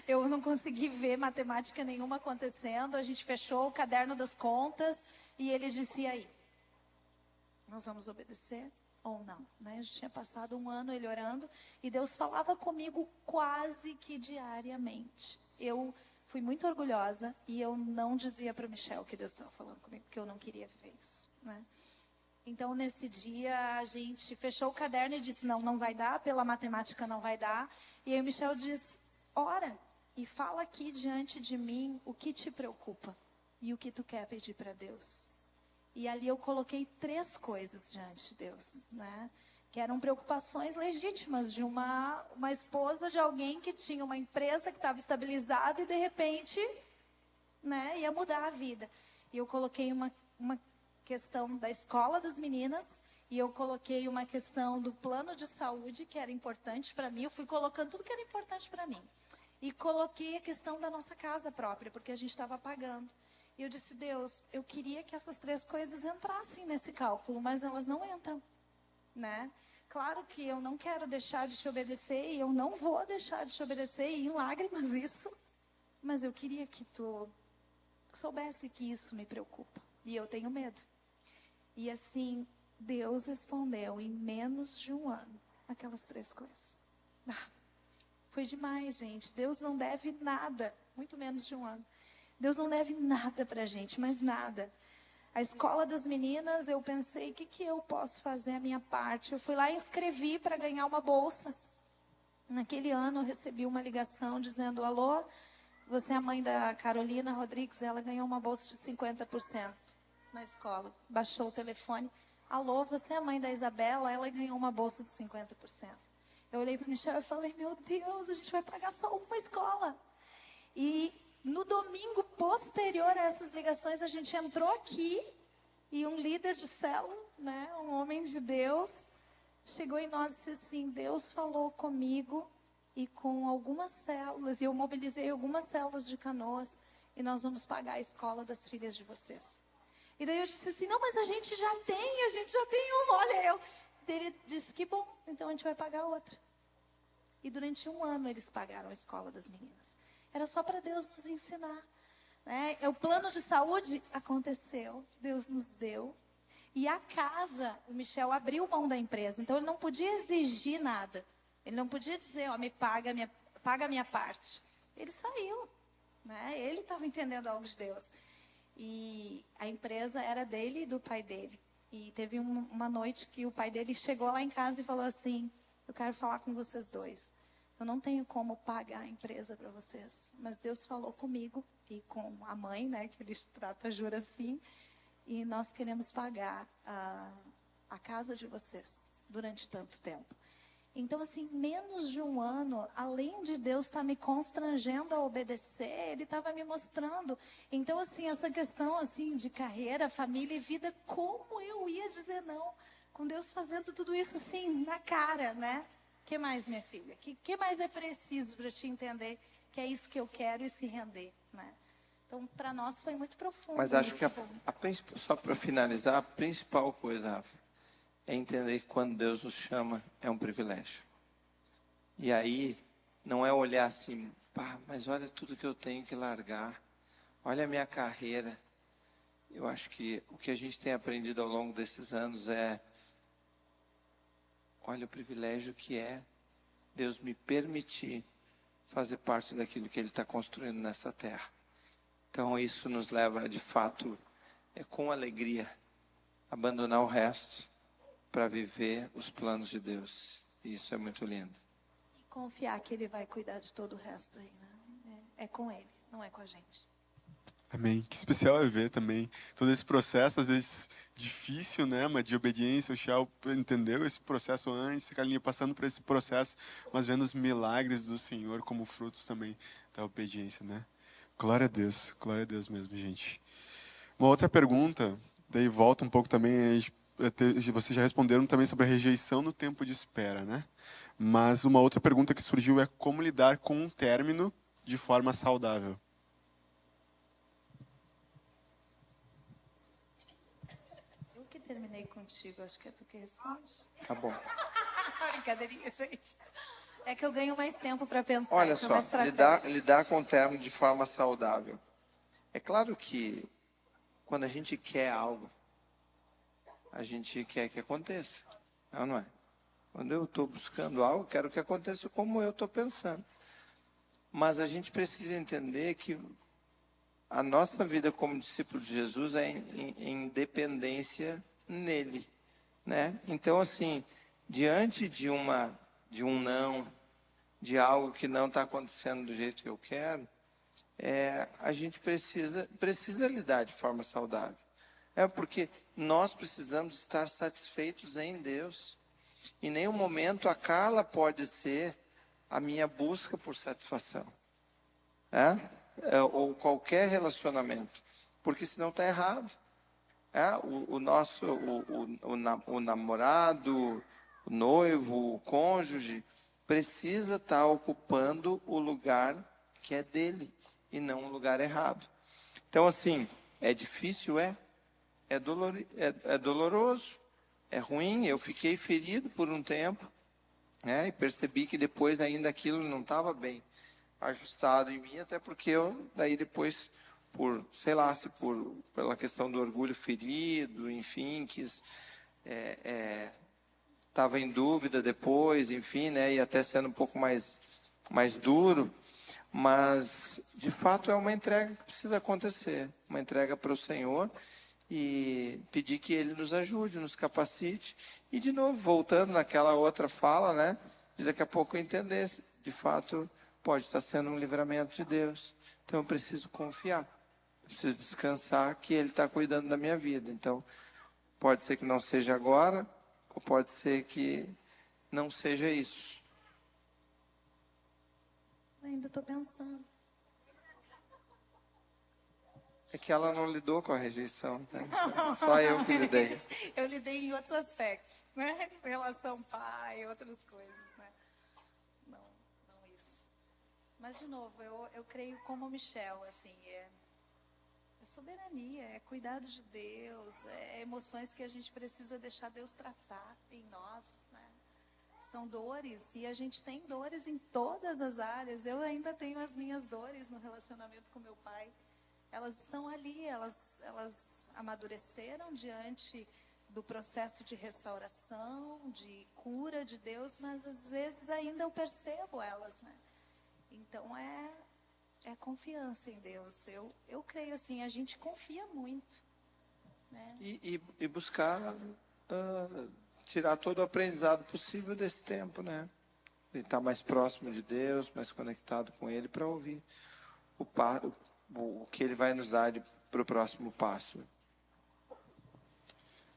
Speaker 4: Eu não consegui ver matemática nenhuma acontecendo. A gente fechou o caderno das contas e ele disse: e aí? Nós vamos obedecer ou não? Né? A gente tinha passado um ano ele orando e Deus falava comigo quase que diariamente. Eu fui muito orgulhosa e eu não dizia para o Michel que Deus estava falando comigo, que eu não queria viver isso, né? Então, nesse dia, a gente fechou o caderno e disse: não vai dar, pela matemática não vai dar. E aí o Michel diz: ora e fala aqui diante de mim o que te preocupa e o que tu quer pedir para Deus. E ali eu coloquei 3 coisas diante de Deus, né? Que eram preocupações legítimas de uma esposa de alguém que tinha uma empresa que estava estabilizada e, de repente, né, ia mudar a vida. E eu coloquei uma questão da escola das meninas, e eu coloquei uma questão do plano de saúde, que era importante para mim. Eu fui colocando tudo que era importante para mim. E coloquei a questão da nossa casa própria, porque a gente estava pagando. E eu disse: Deus, eu queria que essas 3 coisas entrassem nesse cálculo, mas elas não entram, né? Claro que eu não quero deixar de te obedecer, e eu não vou deixar de te obedecer, e em lágrimas isso, mas eu queria que tu soubesse que isso me preocupa, e eu tenho medo. E assim, Deus respondeu em menos de um ano aquelas 3 coisas. Foi demais, gente. Deus não deve nada, muito menos de um ano. Deus não deve nada pra gente, mas nada. A escola das meninas, eu pensei: o que eu posso fazer a minha parte? Eu fui lá e inscrevi para ganhar uma bolsa. Naquele ano, eu recebi uma ligação dizendo: alô, você é a mãe da Carolina Rodrigues, ela ganhou uma bolsa de 50% na escola. Baixou o telefone: alô, você é a mãe da Isabela, ela ganhou uma bolsa de 50%. Eu olhei para o Michel e falei: meu Deus, a gente vai pagar só uma escola. E no domingo posterior a essas ligações, a gente entrou aqui e um líder de célula, né, um homem de Deus, chegou em nós e disse assim: Deus falou comigo e com algumas células, e eu mobilizei algumas células de Canoas, e nós vamos pagar a escola das filhas de vocês. E daí eu disse assim: não, mas a gente já tem uma, olha eu. Ele disse: que bom, então a gente vai pagar outra. E durante um ano eles pagaram a escola das meninas. Era só para Deus nos ensinar, né? O plano de saúde aconteceu, Deus nos deu. E a casa, o Michel abriu mão da empresa, então ele não podia exigir nada. Ele não podia dizer: ó, paga a minha parte. Ele saiu, né? Ele estava entendendo algo de Deus. E a empresa era dele e do pai dele. E teve uma noite que o pai dele chegou lá em casa e falou assim: eu quero falar com vocês dois. Eu não tenho como pagar a empresa para vocês, mas Deus falou comigo e com a mãe, né, que eles tratam a Jura assim, e nós queremos pagar a casa de vocês durante tanto tempo. Então, assim, menos de um ano, além de Deus estar me constrangendo a obedecer, Ele estava me mostrando. Então, assim, essa questão assim de carreira, família e vida, como eu ia dizer não? Com Deus fazendo tudo isso assim, na cara, né? O que mais, minha filha? O que mais é preciso para te entender que é isso que eu quero e se render, né? Então, para nós foi muito profundo.
Speaker 3: Mas acho que só para finalizar, a principal coisa, Rafa, é entender que quando Deus nos chama, é um privilégio. E aí, não é olhar assim: pá, mas olha tudo que eu tenho que largar, olha a minha carreira. Eu acho que o que a gente tem aprendido ao longo desses anos é: olha o privilégio que é Deus me permitir fazer parte daquilo que Ele está construindo nessa terra. Então, isso nos leva, de fato, com alegria, abandonar o resto para viver os planos de Deus. E isso é muito lindo.
Speaker 4: E confiar que Ele vai cuidar de todo o resto aí, né? É com Ele, não é com a gente.
Speaker 7: Amém. Que especial é ver também todo esse processo, às vezes difícil, né? Mas de obediência. O Shell entendeu esse processo antes, a Carlinha passando por esse processo, mas vendo os milagres do Senhor como frutos também da obediência, né? Glória a Deus mesmo, gente. Uma outra pergunta, daí volta um pouco também, vocês já responderam também sobre a rejeição no tempo de espera, né? Mas uma outra pergunta que surgiu é como lidar com um término de forma saudável.
Speaker 4: Eu que terminei contigo, acho que é tu que responde.
Speaker 3: Tá bom.
Speaker 4: Brincadeirinha, gente. É que eu ganho mais tempo para pensar.
Speaker 3: Olha
Speaker 4: isso é
Speaker 3: só,
Speaker 4: uma estratégia.
Speaker 3: lidar com o término de forma saudável. É claro que quando a gente quer algo, a gente quer que aconteça, não é? Quando eu estou buscando algo, quero que aconteça como eu estou pensando. Mas a gente precisa entender que a nossa vida como discípulo de Jesus é em dependência nele, né? Então, assim, diante de um não, de algo que não está acontecendo do jeito que eu quero, a gente precisa lidar de forma saudável. Porque nós precisamos estar satisfeitos em Deus. Em nenhum momento a Carla pode ser a minha busca por satisfação. Ou qualquer relacionamento. Porque senão está errado. O namorado, o noivo, o cônjuge, precisa estar ocupando o lugar que é dele e não o lugar errado. Então, assim, é difícil, é doloroso, é ruim. Eu fiquei ferido por um tempo, né? E percebi que depois ainda aquilo não estava bem ajustado em mim, até porque eu, daí depois, pela questão do orgulho ferido, enfim, estava em dúvida depois, enfim, né? E até sendo um pouco mais duro. Mas, de fato, é uma entrega que precisa acontecer. Uma entrega para o Senhor e pedir que Ele nos ajude, nos capacite. E, de novo, voltando naquela outra fala, né? De daqui a pouco eu entender, de fato, pode estar sendo um livramento de Deus. Então, eu preciso confiar. Eu preciso descansar que Ele está cuidando da minha vida. Então, pode ser que não seja agora, ou pode ser que não seja isso.
Speaker 4: Ainda estou pensando.
Speaker 3: É que ela não lidou com a rejeição, né? Só eu que lidei.
Speaker 4: Eu lidei em outros aspectos, né? Em relação ao pai, outras coisas, né? Não isso. Mas, de novo, eu creio como Michel, assim, é soberania, é cuidado de Deus, é emoções que a gente precisa deixar Deus tratar em nós, né? São dores, e a gente tem dores em todas as áreas. Eu ainda tenho as minhas dores no relacionamento com meu pai. Elas estão ali, elas amadureceram diante do processo de restauração, de cura de Deus, mas às vezes ainda eu percebo elas, né? Então é confiança em Deus. Eu creio assim, a gente confia muito, né?
Speaker 3: E buscar tirar todo o aprendizado possível desse tempo, né? E estar mais próximo de Deus, mais conectado com Ele para ouvir o que Ele vai nos dar para o próximo passo.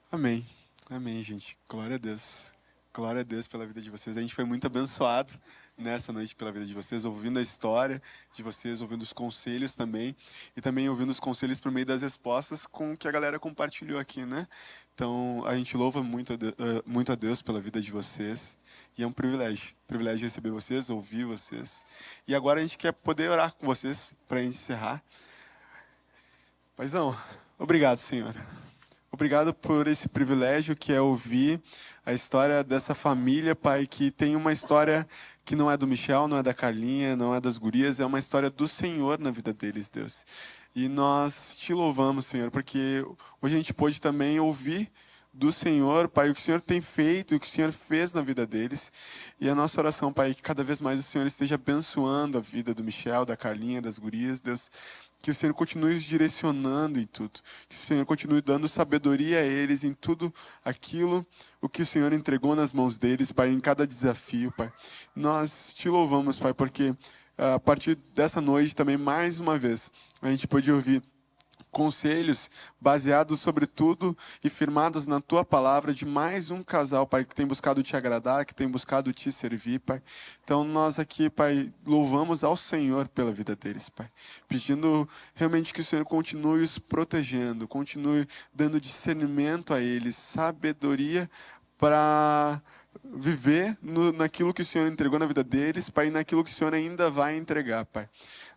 Speaker 7: Amém. Amém, gente. Glória a Deus. Glória a Deus pela vida de vocês. A gente foi muito abençoado nessa noite pela vida de vocês, ouvindo a história de vocês, ouvindo os conselhos também, e também ouvindo os conselhos por meio das respostas com o que a galera compartilhou aqui, né? Então, a gente louva muito a Deus pela vida de vocês, e é um privilégio receber vocês, ouvir vocês. E agora a gente quer poder orar com vocês para encerrar. Paizão, obrigado, Senhor. Obrigado por esse privilégio que é ouvir a história dessa família, Pai, que tem uma história que não é do Michel, não é da Carlinha, não é das gurias, é uma história do Senhor na vida deles, Deus. E nós te louvamos, Senhor, porque hoje a gente pôde também ouvir do Senhor, Pai, o que o Senhor tem feito, o que o Senhor fez na vida deles. E a nossa oração, Pai, é que cada vez mais o Senhor esteja abençoando a vida do Michel, da Carlinha, das gurias, Deus. Que o Senhor continue os direcionando em tudo. Que o Senhor continue dando sabedoria a eles em tudo aquilo o que o Senhor entregou nas mãos deles, Pai, em cada desafio, Pai. Nós te louvamos, Pai, porque a partir dessa noite também, mais uma vez, a gente pôde ouvir conselhos baseados sobretudo e firmados na tua palavra de mais um casal, Pai, que tem buscado te agradar, que tem buscado te servir, Pai. Então nós aqui, Pai, louvamos ao Senhor pela vida deles, Pai, pedindo realmente que o Senhor continue os protegendo, continue dando discernimento a eles, sabedoria para viver naquilo que o Senhor entregou na vida deles, Pai, e naquilo que o Senhor ainda vai entregar, Pai.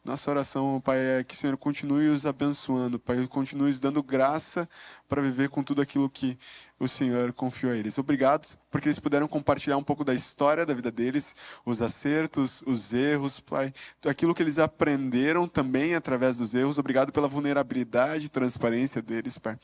Speaker 7: Nossa oração, Pai, é que o Senhor continue os abençoando, Pai, continue os dando graça para viver com tudo aquilo que o Senhor confiou a eles. Obrigado, porque eles puderam compartilhar um pouco da história da vida deles, os acertos, os erros, Pai, aquilo que eles aprenderam também através dos erros. Obrigado pela vulnerabilidade e transparência deles, Pai.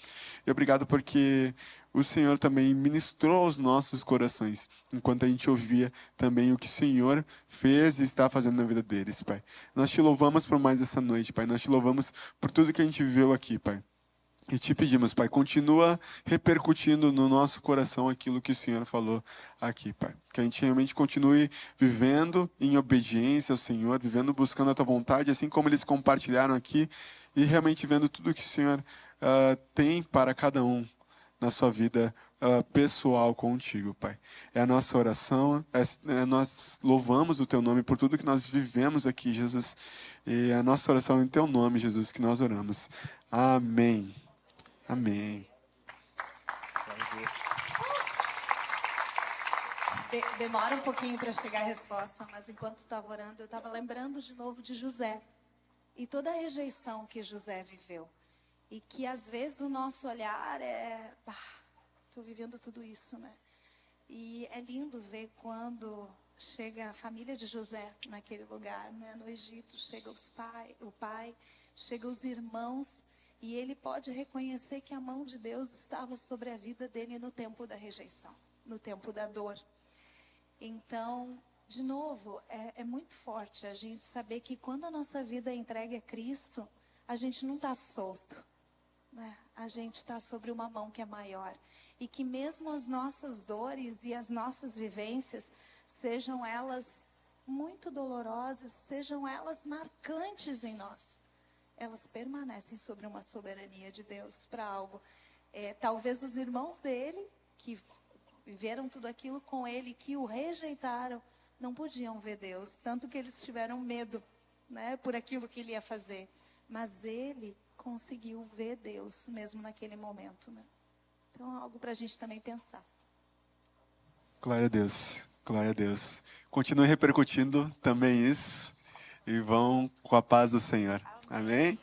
Speaker 7: E obrigado porque o Senhor também ministrou aos nossos corações, enquanto a gente ouvia também o que o Senhor fez e está fazendo na vida deles, Pai. Nós te louvamos por mais essa noite, Pai. Nós te louvamos por tudo que a gente viveu aqui, Pai. E te pedimos, Pai, continua repercutindo no nosso coração aquilo que o Senhor falou aqui, Pai. Que a gente realmente continue vivendo em obediência ao Senhor, vivendo buscando a Tua vontade, assim como eles compartilharam aqui, e realmente vendo tudo que o Senhor tem para cada um na sua vida pessoal contigo, Pai. É a nossa oração, nós louvamos o Teu nome por tudo que nós vivemos aqui, Jesus. E a nossa oração é em Teu nome, Jesus, que nós oramos. Amém. Amém.
Speaker 4: Demora um pouquinho para chegar a resposta, mas enquanto estava orando, eu estava lembrando de novo de José. E toda a rejeição que José viveu. E que às vezes o nosso olhar é... estou vivendo tudo isso, né? E é lindo ver quando chega a família de José naquele lugar, né? No Egito, chega o pai, chega os irmãos, e ele pode reconhecer que a mão de Deus estava sobre a vida dele no tempo da rejeição, no tempo da dor. Então, de novo, é muito forte a gente saber que quando a nossa vida é entregue a Cristo, a gente não está solto, né? A gente está sobre uma mão que é maior. E que mesmo as nossas dores e as nossas vivências, sejam elas muito dolorosas, sejam elas marcantes em nós, elas permanecem sobre uma soberania de Deus para algo. Talvez os irmãos dele, que viveram tudo aquilo com ele, que o rejeitaram, não podiam ver Deus, tanto que eles tiveram medo, né, por aquilo que ele ia fazer. Mas ele conseguiu ver Deus, mesmo naquele momento, né? Então é algo para a gente também pensar.
Speaker 7: Glória a Deus, glória a Deus. Continue repercutindo também isso e vão com a paz do Senhor. Amém?